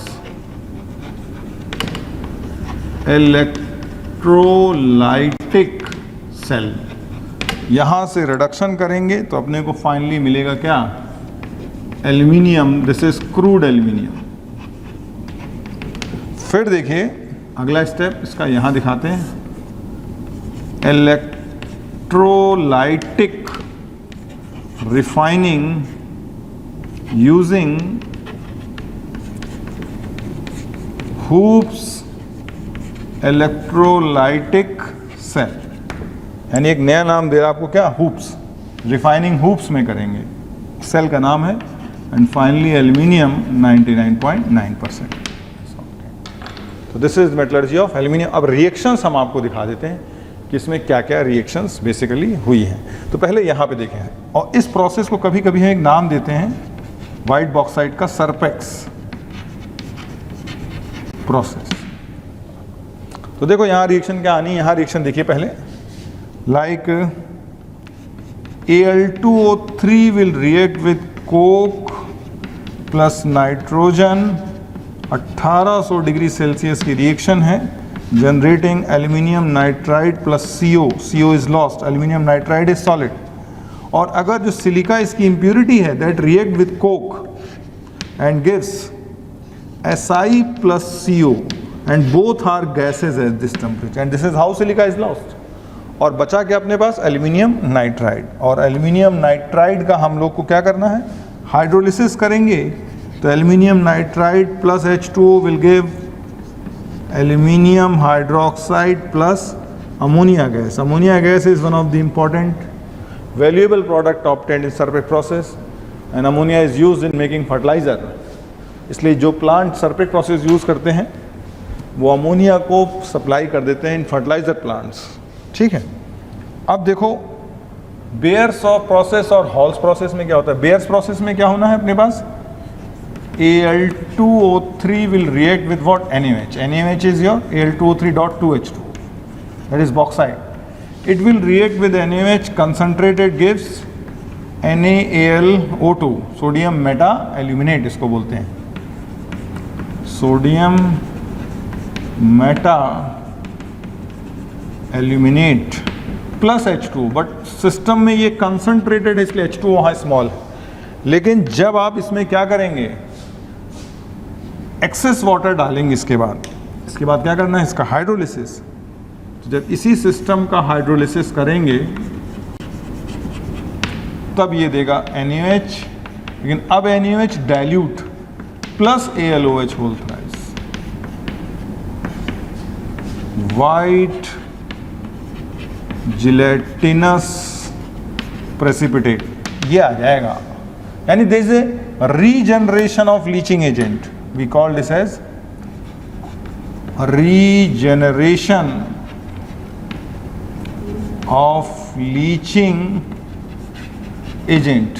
electrolytic cell. यहां से रिडक्शन करेंगे तो अपने को फाइनली मिलेगा क्या, aluminium. This is crude aluminium. फिर देखिए अगला स्टेप इसका यहां दिखाते हैं, electrolytic refining using Hoopes electrolytic cell, यानी एक नया नाम दे रहा आपको, क्या, हुप्स। रिफाइनिंग हुप्स में करेंगे, सेल का नाम है, एंड फाइनली एल्यूमिनियम 99.9%। तो this is metallurgy of aluminium. अब रिएक्शंस हम आपको दिखा देते हैं कि इसमें क्या क्या रिएक्शंस बेसिकली हुई हैं। तो पहले यहाँ पे देखें, और इस प्रोसेस को कभी कभी हम एक नाम देते हैं वाइट बॉक्साइट का, सरपेक्स प्रोसेस। तो देखो यहाँ रिएक्शन क्या आनी है, यहाँ रिएक्शन देखिए पहले, like Al2O3 will react with coke plus nitrogen, 1800 degree Celsius की रिएक्शन है, generating aluminium nitride plus CO is lost, aluminium nitride is solid. और अगर जो सिलिका इसकी इम्प्यूरिटी है, that react with coke and gives Si plus CO, and both are gases at this temperature, and this is how silica is lost. और बचा क्या अपने पास, एल्यूमिनियम नाइट्राइड। और एल्यूमिनियम नाइट्राइड का हम लोग को क्या करना है, हाइड्रोलिसिस करेंगे तो aluminium nitride plus H2O will give aluminium hydroxide plus ammonia gas. Ammonia gas is one of the important valuable product obtained in सरपेक process, and ammonia is used in making fertilizer। इसलिए जो plant सरपेक process use करते हैं वो ammonia को supply कर देते हैं इन fertiliser plants, ठीक है। अब देखो बेयर्स ऑफ प्रोसेस और हॉल्स प्रोसेस में क्या होता है। बेयर्स प्रोसेस में क्या होना है अपने पास, Al2O3 will react with what, NaOH। NaOH is your Al2O3.2H2, that is bauxite। It will react with NaOH concentrated, gives NaAlO2, sodium meta aluminate इसको बोलते हैं, sodium meta aluminate plus H2। But system में ये concentrated है इसलिए H2 वहाँ small है। लेकिन जब आप इसमें क्या करेंगे, एक्सेस वाटर डालेंगे, इसके बाद क्या करना है, इसका हाइड्रोलिसिस। तो जब इसी सिस्टम का हाइड्रोलिसिस करेंगे तब ये देगा NaOH, लेकिन अब NaOH dilute plus AlOH whole thrice, white gelatinous precipitate, ये आ जाएगा। यानी there is a regeneration of leaching agent, we call this as regeneration of leaching agent,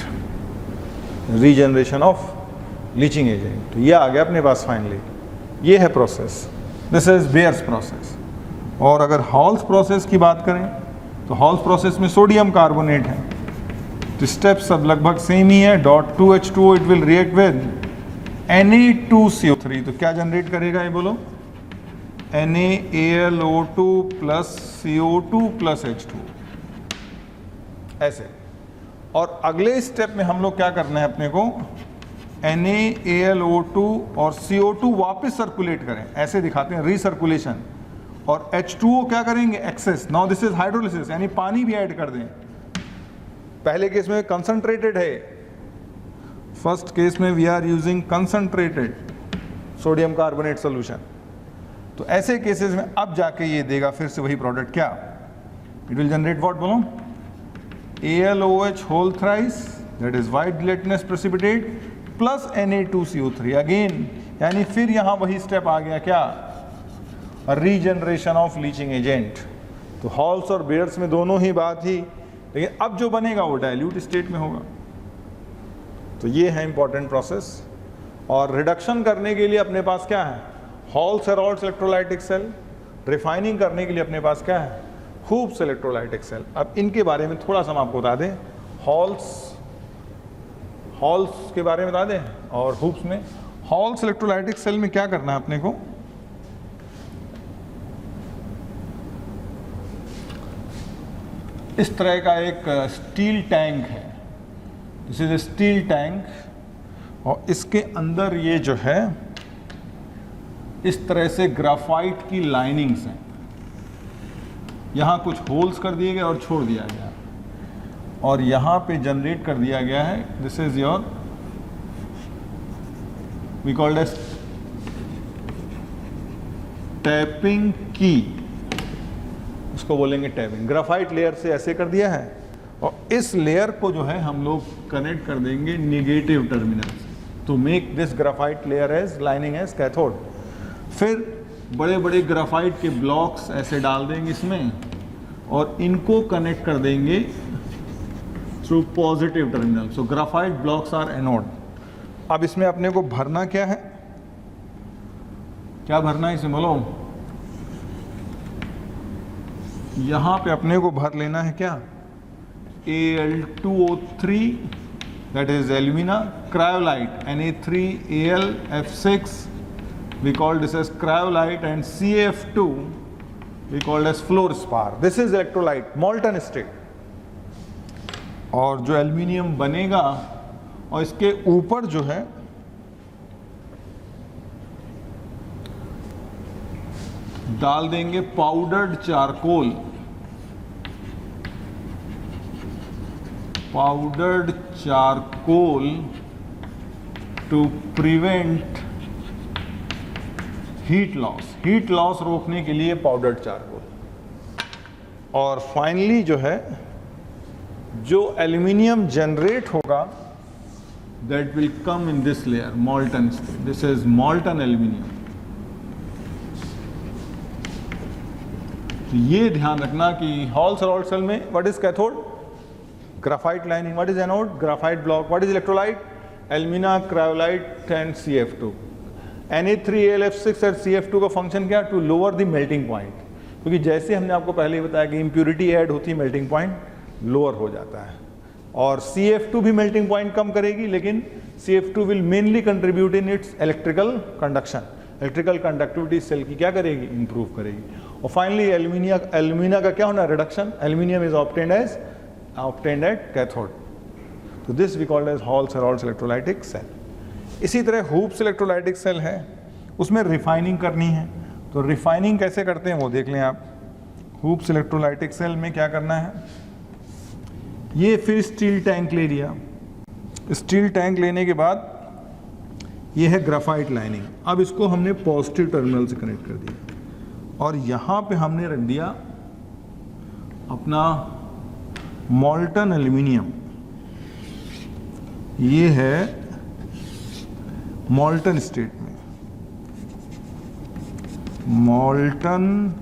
regeneration of leaching agent. ये आ गया अपने पास फाइनली, ये है process, this is Bayer's process. और अगर हॉल्स प्रोसेस की बात करें तो हॉल्स प्रोसेस में सोडियम कार्बोनेट है, तो स्टेप सब लगभग सेम ही है. .2H2O it will react with Na2CO3. तो क्या जनरेट करेगा ये बोलो? NaAlO2 plus CO2 plus H2O. ऐसे. और अगले स्टेप में हम लोग क्या करना है अपने को? NaAlO2 और CO2 वापस सर्कुलेट करें. ऐसे दिखाते हैं रीसर्कुलेशन. और H2O क्या करेंगे? Excess. Now this is hydrolysis, यानी पानी भी ऐड कर दें. पहले केस में कंसंट्रेटेड है, फर्स्ट केस में we are using concentrated sodium carbonate solution. तो ऐसे केसेस में अब जाके ये देगा फिर से वही प्रोडक्ट. क्या? इट विल जनरेट व्हाट बोलो? AlOH whole thrice, that is white gelatinous precipitate plus Na2CO3 again. यानी फिर यहां वही स्टेप आ गया. क्या? Regeneration of leaching agent. तो हॉल्स और बेयर्स में दोनों ही बात ही, लेकिन अब जो बनेगा वो डाइल्यूट स्टेट में होगा. तो ये है इंपॉर्टेंट प्रोसेस. और रिडक्शन करने के लिए अपने पास क्या है? Hall's Heroult's electrolytic cell. रिफाइनिंग करने के लिए अपने पास क्या है? Hoopes electrolytic cell. अब इनके बारे में थोड़ा सा हम आपको बता दें. हॉल्स के बारे में बता दें और हूप्स में. हॉल्स इलेक्ट्रोलाइटिक सेल में क्या करना है अपने को? इस तरह का एक स्टील टैंक है. This is a steel tank. और इसके अंदर ये जो है इस तरह से ग्राफाइट की लाइनिंग्स हैं. यहाँ कुछ होल्स कर दिए गए और छोड़ दिया गया, और यहाँ पे जनरेट कर दिया गया है. This is your we called as tapping key. इसको बोलेंगे टैपिंग. ग्राफाइट लेयर से ऐसे कर दिया है, और इस लेयर को जो है हम लोग कनेक्ट कर देंगे निगेटिव टर्मिनल से to make this graphite layer as lining as cathode. फिर बड़े बड़े ग्राफाइट के ब्लॉक्स ऐसे डाल देंगे इसमें, और इनको कनेक्ट कर देंगे through positive terminal. So graphite blocks are anode. अब इसमें अपने को भरना क्या है? क्या भरना है इसमें बोलो? यहां पे अपने को भर लेना है क्या? Al2O3 that is alumina, cryolite Na3Al F6 we call this as cryolite, and CF2 we call as fluorspar. This is electrolyte molten state. और जो एल्यूमिनियम बनेगा और इसके ऊपर जो है डाल देंगे powdered charcoal. Powdered charcoal to prevent heat loss. Heat loss रोकने के लिए पाउडर्ड चारकोल. और फाइनली जो है जो एल्यूमिनियम जनरेट होगा that will come in this layer molten state. This is molten aluminium. तो ये ध्यान रखना कि हॉल्स हेरोल्ड सेल में what is cathode? Graphite lining. What is anode? Graphite block. What is electrolyte? Alumina, cryolite and CF2. Na3Al F6 और CF2 का function क्या? To lower the melting point. क्योंकि जैसे हमने आपको पहले ही बताया कि इम्प्योरिटी ऐड होती है, मेल्टिंग पॉइंट लोअर हो जाता है. और CF2 भी मेल्टिंग पॉइंट कम करेगी, लेकिन CF2 will mainly contribute in its electrical conduction. Electrical conductivity cell की क्या करेगी? इंप्रूव करेगी. और फाइनली एल्यूमिना का क्या होना? Reduction. Aluminium is obtained at cathode. तो this we called as Hall's Heroult's electrolytic cell. इसी तरह हूप्स इलेक्ट्रोलाइटिक सेल है, उसमें रिफाइनिंग करनी है. तो रिफाइनिंग कैसे करते हैं वो देख लें आप. हूप्स इलेक्ट्रोलाइटिक सेल में क्या करना है? ये फिर स्टील टैंक ले लिया. स्टील टैंक लेने के बाद ये है ग्राफाइट लाइनिंग. अब इसको हमने पॉजिटिव टर्मिनल से कनेक्ट कर दिया, और यहाँ पे हमने रख दिया अपना मॉल्टन एल्यूमिनियम. ये है मॉल्टन स्टेट में, मॉल्टन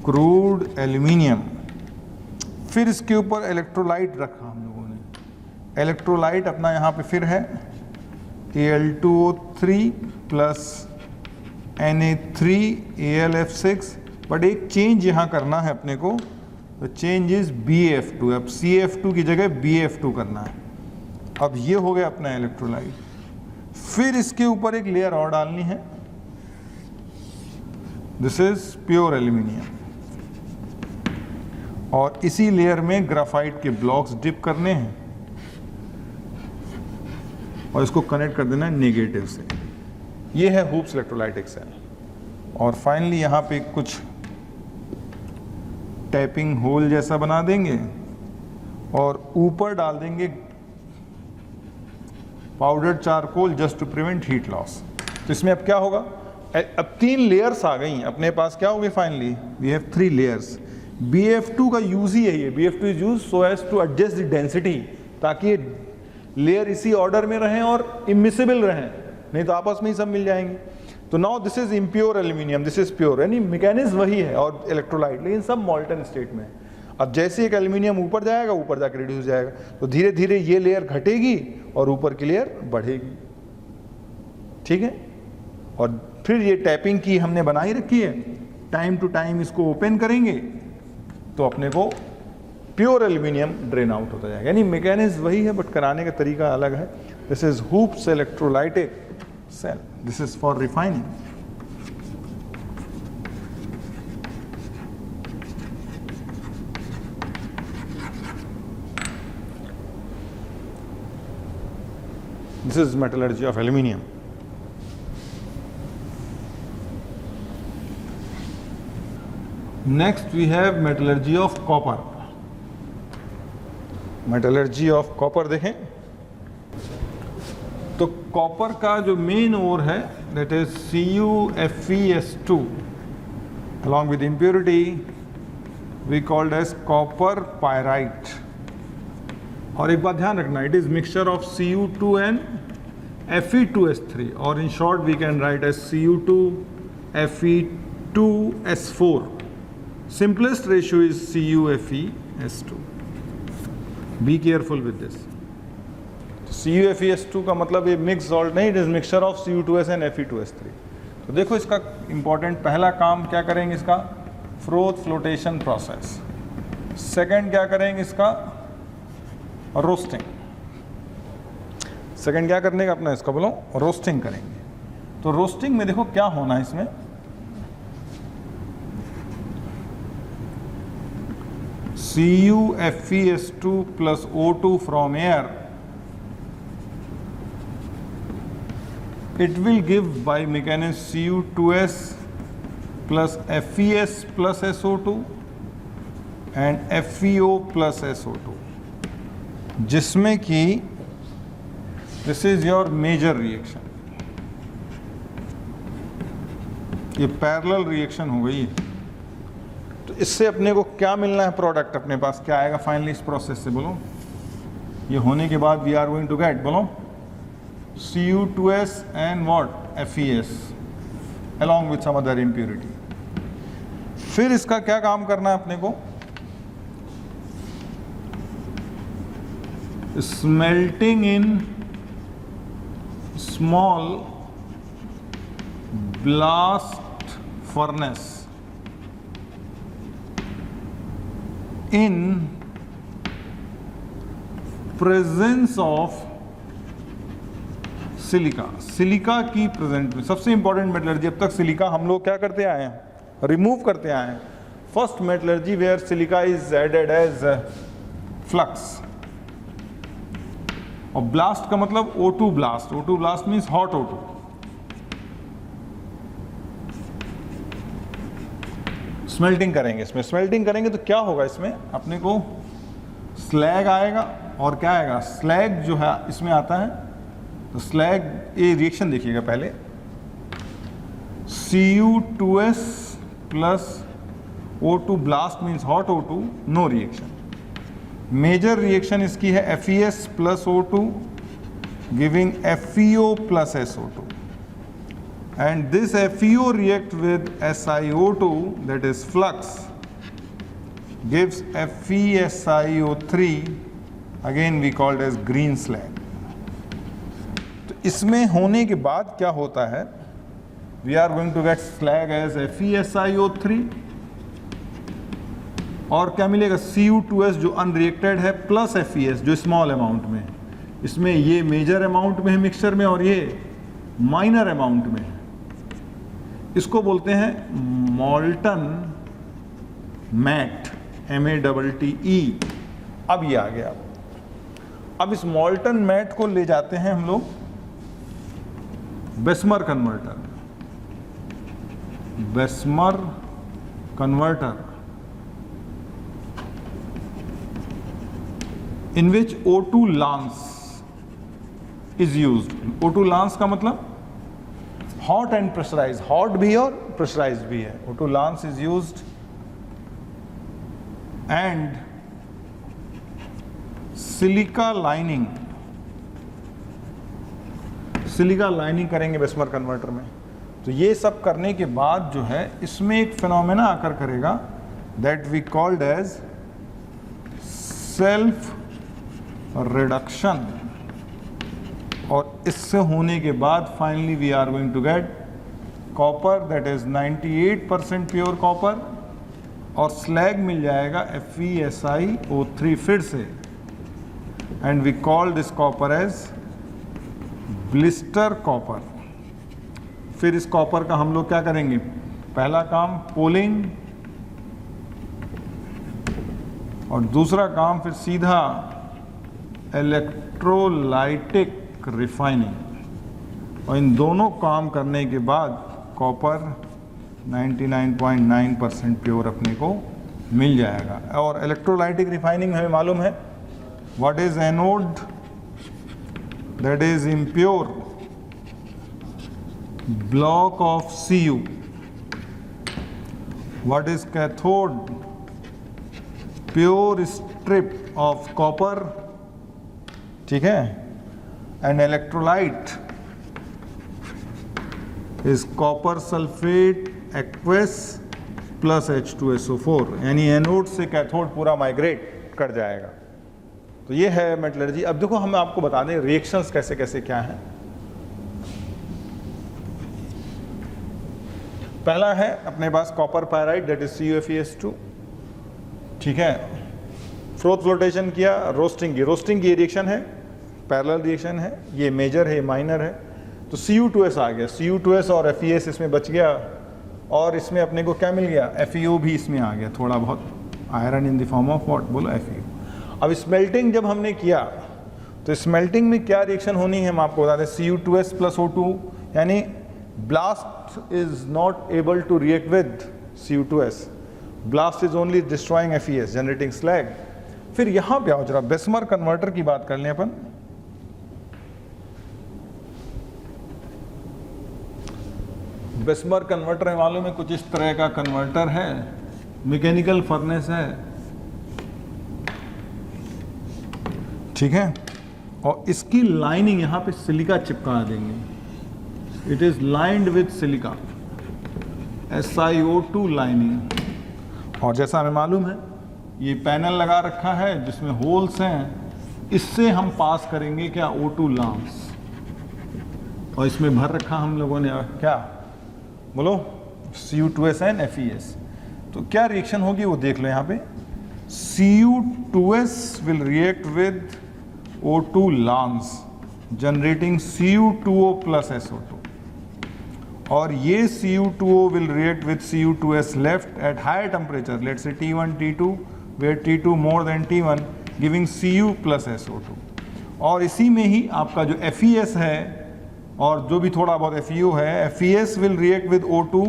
क्रूड एल्यूमिनियम. फिर इसके ऊपर इलेक्ट्रोलाइट रखा हम लोगों ने. इलेक्ट्रोलाइट अपना यहाँ पे फिर है Al2O3 plus Na3Al F6. But एक चेंज यहाँ करना है अपने को. तो चेंज इज BF2, अब CF2 की जगह BF2 करना है। अब ये हो गया अपना इलेक्ट्रोलाइट। फिर इसके ऊपर एक लेयर और डालनी है, दिस इज प्योर एल्यूमिनियम, और इसी लेयर में ग्राफाइट के ब्लॉक्स डिप करने हैं और इसको कनेक्ट कर देना है नेगेटिव से। ये है हूप्स इलेक्ट्रोलाइटिक सेल। और फाइनली यहाँ पे कुछ टैपिंग होल जैसा बना देंगे और ऊपर डाल देंगे powdered charcoal just to prevent heat loss. तो इसमें अब क्या होगा, अब 3 लेयर्स आ गई अपने पास। क्या हो गई finally, we have 3 layers. BF2 का यूज ही यही है, BF2 is use so as to adjust the density, ताकि ये लेयर इसी ऑर्डर में रहें और इमिसिबल रहें, नहीं तो आपस में ही सब मिल जाएंगे। तो now this is impure aluminium, this is pure, यानी मैकेनिज्म वही है और इलेक्ट्रोलाइट, लेकिन सब मॉल्टन स्टेट में है। अब जैसे एक एल्यूमिनियम ऊपर जाएगा, ऊपर जाकर रिड्यूस जाएगा, तो धीरे धीरे ये लेयर घटेगी और ऊपर की लेयर बढ़ेगी, ठीक है। और फिर ये टैपिंग की हमने बनाई रखी है, टाइम टू टाइम इसको ओपन करेंगे तो अपने को प्योर एल्यूमिनियम ड्रेन आउट होता जाएगा। यानी मैकेनिज्म वही है बट कराने का तरीका अलग है। This is Hoopes electrolytic cell, this is for refining. This is metallurgy of aluminium. Next we have metallurgy of copper. Metallurgy of copper देखें तो कॉपर का जो मेन ओर है that is CuFeS2 along with impurity we called as copper pyrite. और एक बात ध्यान रखना, it is mixture of Cu2 and Fe2S3, और in short we can write as Cu2 Fe2S4. Simplest ratio is CuFeS2. Be careful with this. CuFeS2 का मतलब ये mix salt नहीं, it is mixture of Cu2S and Fe2S3. तो देखो इसका important पहला काम क्या करेंगे, इसका फ्रोथ फ्लोटेशन प्रोसेस। सेकंड क्या करेंगे, इसका रोस्टिंग। सेकंड क्या करने का अपना, इसका बोलो रोस्टिंग करेंगे। तो रोस्टिंग में देखो क्या होना है इसमें, CuFeS2 plus O2 from air, it will give by mechanism Cu2S plus Fes plus SO2 and FeO plus SO2, जिसमें कि this is your major reaction. ये पैरेलल रिएक्शन हो गई। तो इससे अपने को क्या मिलना है, प्रोडक्ट अपने पास क्या आएगा फाइनली इस प्रोसेस से, बोलो। ये होने के बाद we are going to get, बोलो, Cu2S and what Fes along with some other impurity. फिर इसका क्या काम करना है अपने को, smelting in small blast furnace in presence of silica. Silica की प्रेजेंट में सबसे इंपॉर्टेंट मेटलर्जी, अब तक सिलिका हम लोग क्या करते आए हैं, रिमूव करते आए हैं। First metallurgy where silica is added as flux. और ब्लास्ट का मतलब O2 blast, O2 blast means hot O2। Smelting करेंगे, इसमें स्मेल्टिंग करेंगे तो क्या होगा, इसमें अपने को स्लैग आएगा और क्या आएगा, स्लैग जो है इसमें आता है। तो स्लैग, ये रिएक्शन देखिएगा पहले, Cu2S plus O2 blast means hot O2, no reaction. Major reaction इसकी है Fes plus O2 giving FeO plus SO2, and this FeO react with SiO2, that is flux, gives FeSiO3, again we called as green slag. तो इसमें होने के बाद क्या होता है, we are going to get slag as FeSiO3 और क्या मिलेगा, Cu2s जो अनरिएक्टेड है प्लस FeS जो स्मॉल अमाउंट में है। इसमें ये मेजर अमाउंट में है मिक्सचर में और ये माइनर अमाउंट में है। इसको बोलते हैं मॉल्टन मैट, MATTE। अब ये आ गया। अब इस मॉल्टन मैट को ले जाते हैं हम लोग Bessemer converter. Bessemer converter in which O2 lance is used. O2 lance का मतलब hot and pressurized, hot भी और pressurized भी है। O2 lance is used and silica lining, silica lining करेंगे बेस्मर कन्वर्टर में। तो ये सब करने के बाद जो है इसमें एक फिनोमेना आकर करेगा that we called as self reduction. और इससे होने के बाद finally we are going to get copper that is 98% pure copper और स्लैग मिल जाएगा FeSiO3 फिर से। And we call this copper as blister copper. फिर इस कॉपर का हम लोग क्या करेंगे, पहला काम पोलिंग और दूसरा काम फिर सीधा इलेक्ट्रोलाइटिक रिफाइनिंग। और इन दोनों काम करने के बाद कॉपर 99.9% प्योर अपने को मिल जाएगा। और इलेक्ट्रोलाइटिक रिफाइनिंग हमें मालूम है what is anode, that is impure block of Cu। What is cathode, pure strip of copper, ठीक है। And electrolyte is copper sulphate aqueous plus H2SO4, यानी एनोड से कैथोड पूरा माइग्रेट कर जाएगा। तो ये है मेटलर्जी। अब देखो हम आपको बता दें रिएक्शंस कैसे कैसे क्या हैं। पहला है अपने पास copper pyrite that is CuFeS2, ठीक है। फ्रोथ फ्लोटेशन किया, रोस्टिंग की, रोस्टिंग की रिएक्शन है, पैरेलल रिएक्शन है, ये मेजर है, माइनर है। तो Cu2s आ गया, Cu2s और FeS इसमें बच गया। और इसमें अपने को क्या मिल गया, FeO भी इसमें आ गया, थोड़ा बहुत iron in the form of what, बोलो FeO। अब स्मेल्टिंग जब हमने किया तो स्मेल्टिंग में क्या रिएक्शन होनी है हम आपको बता दें। Cu2s प्लस O2, यानी blast is not able to react with Cu2s, blast is only destroying FeS generating slag. फिर यहां पे आओ जरा बेस्मर कन्वर्टर की बात कर लें अपन। बेस्मर कन्वर्टर है, मालूम है कुछ इस तरह का कन्वर्टर है, मैकेनिकल फर्नेस है, ठीक है। और इसकी लाइनिंग यहां पे सिलिका चिपका देंगे। It is lined with silica, SiO2 lining. और जैसा हमें मालूम है ये पैनल लगा रखा है जिसमें होल्स हैं, इससे हम पास करेंगे क्या, O2 लांस। और इसमें भर रखा हम लोगों ने क्या, बोलो Cu2s एंड FeS। तो क्या रिएक्शन होगी वो देख लो यहाँ पे। Cu2s will react with O2 lance generating Cu2O plus SO2, और ये Cu2O will react with Cu2s left at higher temperature, let's say T1 T2 where T2 more than T1 giving Cu plus SO2। और इसी में ही आपका जो FeS है और जो भी थोड़ा बहुत FeO है, FeS will react with O2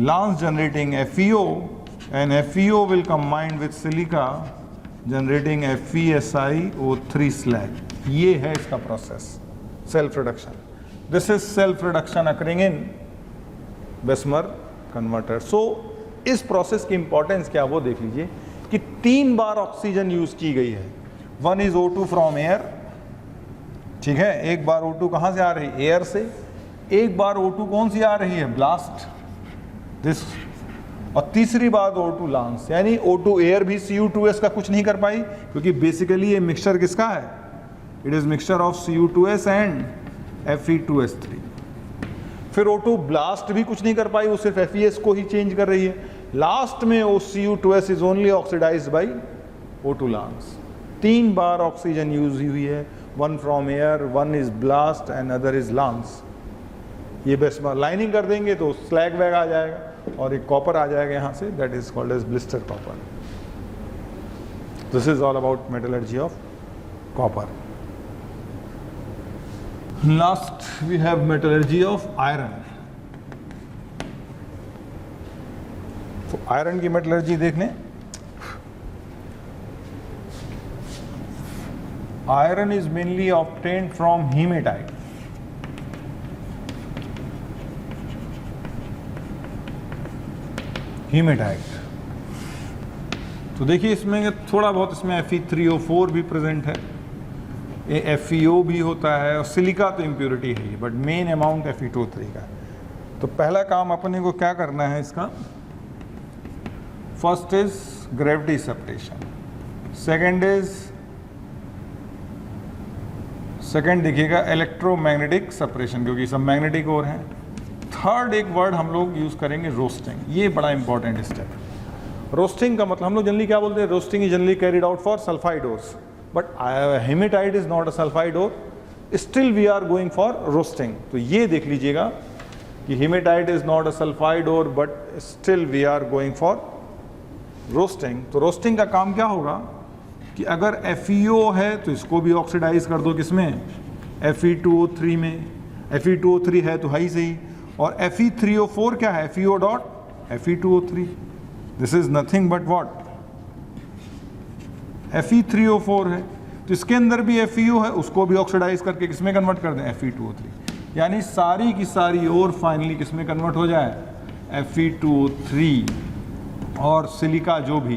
lance generating FeO and FeO will combine with silica generating FeSiO3 slag. ये है इसका process, self reduction. This is self reduction occurring in Bessemer converter. So इस प्रोसेस की importance क्या वो देख लीजिए कि 3 बार ऑक्सीजन यूज की गई है। One is O2 from air, ठीक है, एक बार O2 कहाँ से आ रही है, एयर से। एक बार O2 कौन सी आ रही है, ब्लास्ट, दिस। और तीसरी बात O2 लांस, यानी O2 एयर भी Cu2s का कुछ नहीं कर पाई, क्योंकि बेसिकली ये मिक्सचर किसका है, it is mixture of Cu2s and Fe2S3। फिर O2 ब्लास्ट भी कुछ नहीं कर पाई, वो सिर्फ FeS को ही चेंज कर रही है। लास्ट में OCU2S is only oxidized by O2 lance. 3 बार ऑक्सीजन यूज हुई है, 1 from air, 1 is blast and other is lance. ये बस लाइनिंग कर देंगे तो स्लैग बैग आ जाएगा और एक कॉपर आ जाएगा यहाँ से, that is called as blister copper. This is all about metallurgy of copper. Last we have metallurgy of iron. तो आयरन की मेटलर्जी देख लें। Iron is mainly obtained from haematite. Haematite तो देखिए इसमें थोड़ा बहुत इसमें Fe3O4 भी प्रेजेंट है, ये FeO भी होता है और सिलिका तो इम्प्योरिटी है, बट मेन अमाउंट Fe2O3 का है। तो पहला काम अपने को क्या करना है इसका, first is gravity separation, second देखिएगा इलेक्ट्रोमैग्नेटिक सेपरेशन, क्योंकि सब मैग्नेटिक और हैं। थर्ड एक वर्ड हम लोग यूज करेंगे रोस्टिंग, ये बड़ा इंपॉर्टेंट स्टेप है। रोस्टिंग का मतलब हम लोग जनरली क्या बोलते हैं, roasting is generally carried out for sulphide ores, but hematite is not a sulphide ore, still we are going for roasting. तो ये देख लीजिएगा कि hematite is not a sulphide ore but still we are going for roasting. तो roasting का काम क्या होगा कि अगर FeO है तो इसको भी ऑक्सीडाइज कर दो, किसमें, Fe2O3 में। Fe2O3 है तो है ही सही, और Fe3O4 क्या है, FeO dot Fe2O3, this is nothing but what, Fe3O4 है। तो इसके अंदर भी FeO है, उसको भी ऑक्सीडाइज करके किसमें कन्वर्ट कर दें, Fe2O3, यानी सारी की सारी और फाइनली किसमें कन्वर्ट हो जाए, Fe2O3, और सिलिका जो भी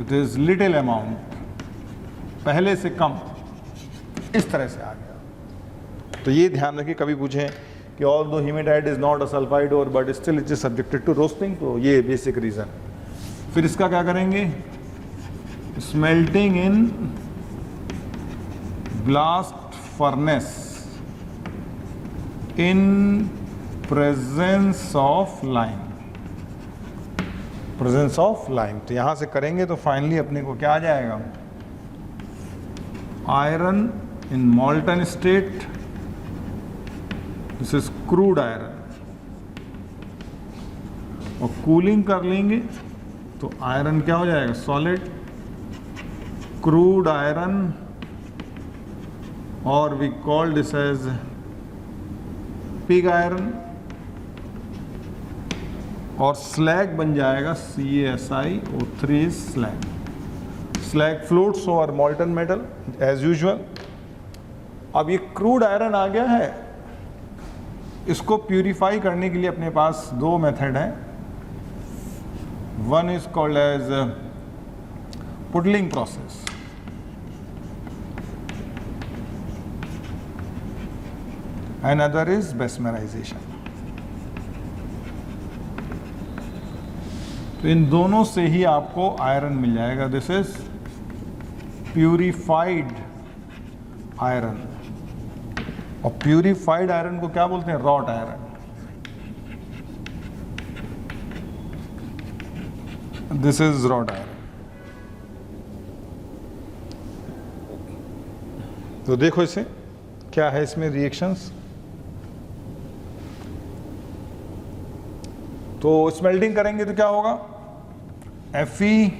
इट इज लिटिल अमाउंट, पहले से कम, इस तरह से आ गया। तो ये ध्यान रखिए, कभी पूछें कि although haematite is not a sulphide ore but still it is subjected to roasting, तो ये बेसिक रीजन। फिर इसका क्या करेंगे, smelting in blast furnace in presence of lime, presence of lime. तो यहां से करेंगे तो फाइनली अपने को क्या आ जाएगा, iron in molten state, this is crude iron, और कूलिंग कर लेंगे तो आयरन क्या हो जाएगा, सॉलिड, क्रूड आयरन, और we call this as pig iron, और स्लैग बन जाएगा CaSiO3 slag. Slag floats over molten metal as usual. अब ये क्रूड आयरन आ गया है, इसको प्यूरिफाई करने के लिए अपने पास 2 मेथड हैं। One is called as puddling process, and other is bessemerisation. तो इन दोनों से ही आपको आयरन मिल जाएगा, दिस इज प्यूरिफाइड आयरन। और प्यूरिफाइड आयरन को क्या बोलते हैं, wrought iron. This is wrought iron. तो देखो इसे क्या है, इसमें रिएक्शंस। तो स्मेल्टिंग करेंगे तो क्या होगा, Fe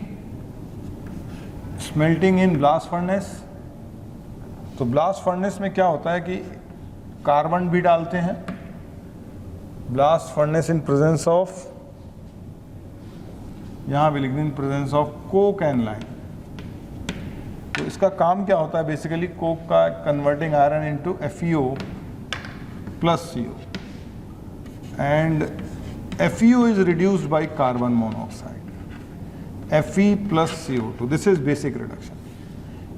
smelting in blast furnace. तो ब्लास्ट फर्नेस में क्या होता है कि कार्बन भी डालते हैं, blast furnace in presence of, यहां भी लिख दें, presence of Coke and lime. तो इसका काम क्या होता है, बेसिकली कोक का converting iron into FeO plus CO, and FeO is reduced by carbon monoxide, Fe plus CO2, this is basic reduction।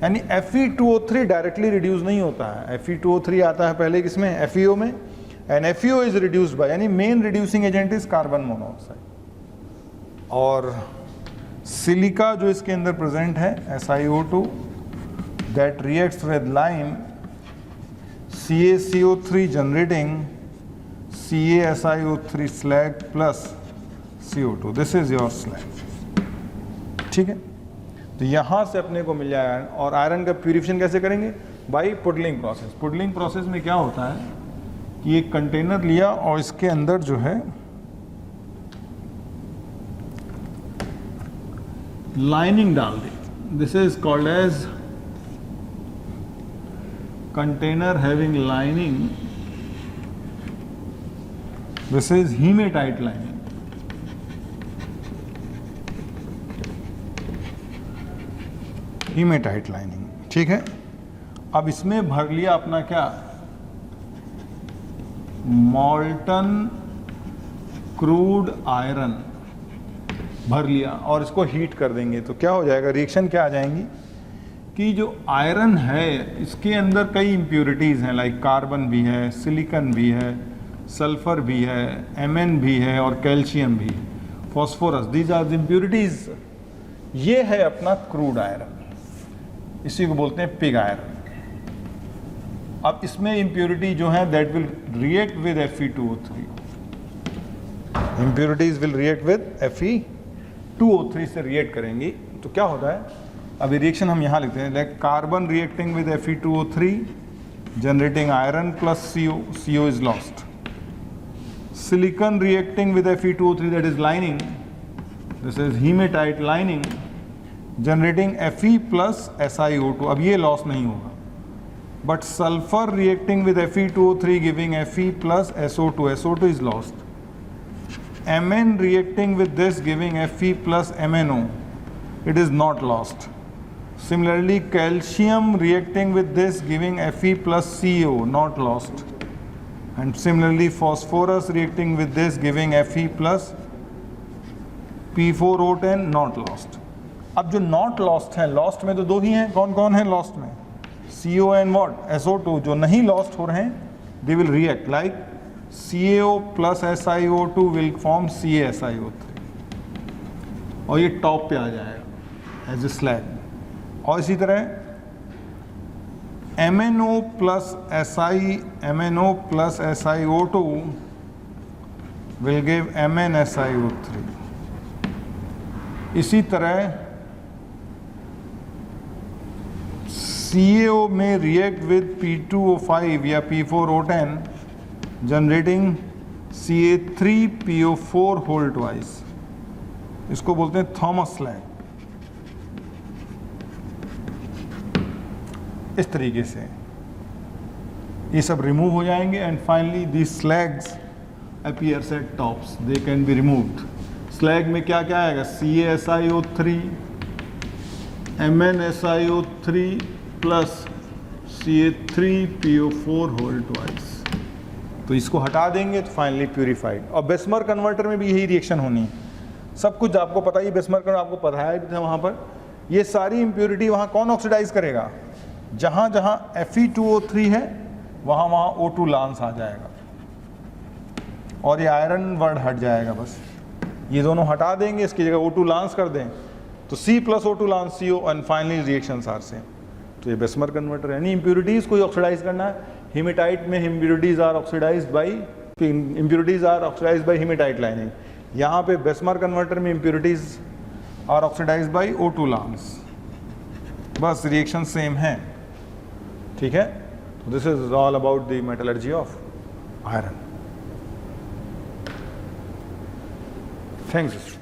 यानी Fe2O3 डायरेक्टली रिड्यूस नहीं होता है, Fe2O3 आता है पहले किसमें, FeO में, and FeO is reduced by, यानी main reducing agent is carbon monoxide. और सिलिका जो इसके अंदर प्रेजेंट है, SiO2, that reacts with lime, CaCO3 generating CaSiO3 slag plus CO2, this is your slag. ठीक है, तो यहां से अपने को मिल जाएगा। और आयरन का प्यूरिफिकेशन कैसे करेंगे? By puddling process. Puddling process में क्या होता है कि एक कंटेनर लिया और इसके अंदर जो है लाइनिंग डाल दी। This is called as container having lining, this is haematite lining. Haematite lining, ठीक है। अब इसमें भर लिया अपना क्या, मॉल्टन क्रूड आयरन भर लिया और इसको हीट कर देंगे तो क्या हो जाएगा, रिएक्शन क्या आ जाएंगी कि जो आयरन है इसके अंदर कई इम्प्योरिटीज़ हैं, लाइक कार्बन भी है, सिलिकॉन भी है, सल्फर भी है, Mn भी है और कैल्शियम भी, phosphorus, these are the impurities. ये है अपना क्रूड आयरन, इसी को बोलते हैं पिग आयरन। अब इसमें इम्प्योरिटी जो है that will react with Fe2O3, impurities will react with Fe2O3 से रिएक्ट करेंगी। तो क्या होता है, अभी रिएक्शन हम यहाँ लिखते हैं, like carbon reacting with Fe2O3 generating iron plus CO, CO is lost. Silicon reacting with Fe2O3 that is lining, this is haematite lining generating Fe plus SiO2, अब ये लॉस नहीं होगा। But sulphur reacting with Fe2O3 giving Fe plus SO2, SO2 is lost. Mn reacting with this giving Fe plus MnO, it is not lost. Similarly, calcium reacting with this giving Fe plus CO, not lost. And similarly, phosphorus reacting with this giving Fe plus P4O10, not lost. अब जो not lost है, lost में तो दो ही हैं, कौन कौन है lost में, CO and what, SO2, जो नहीं lost हो रहे हैं, they will react like CaO plus SiO2 will form CaSiO3 और ये टॉप पे आ जाएगा एज ए स्लैग। और इसी तरह MnO plus SiO2 will give MnSiO3। इसी तरह CaO में रिएक्ट विद P2O5 या P4O10 generating Ca3PO4 whole twice, इसको बोलते हैं थॉमस स्लैग। इस तरीके से ये सब रिमूव हो जाएंगे and finally these slags appears eight tops, they can be removed. Slag में क्या क्या आएगा, CaSiO3, MnSiO3 plus Ca3PO4 whole twice. तो इसको हटा देंगे तो फाइनली प्यूरिफाइड। और बेस्मर कन्वर्टर में भी यही रिएक्शन होनी है। सब कुछ आपको पता ही, बेस्मर कन्वर्टर आपको पढ़ाया भी था वहाँ पर। ये सारी इम्प्योरिटी वहाँ कौन ऑक्सीडाइज करेगा, जहाँ जहाँ Fe2O3 है वहाँ वहाँ O2 लांस आ जाएगा और ये आयरन वर्ड हट जाएगा। बस ये दोनों हटा देंगे, इसकी जगह O2 लांस कर दें तो C plus O2 lance CO and finally reactions are same. तो ये बेस्मर कन्वर्टर है। यानी इम्प्योरिटीज़ को ऑक्सीडाइज करना है। हीमेटाइट में impurities are oxidised by haematite lining. यहाँ पे बेस्मर कन्वर्टर में impurities are oxidised by O2 lance. बस रिएक्शन सेम है, ठीक है। This is all about the metallurgy of iron. Thanks.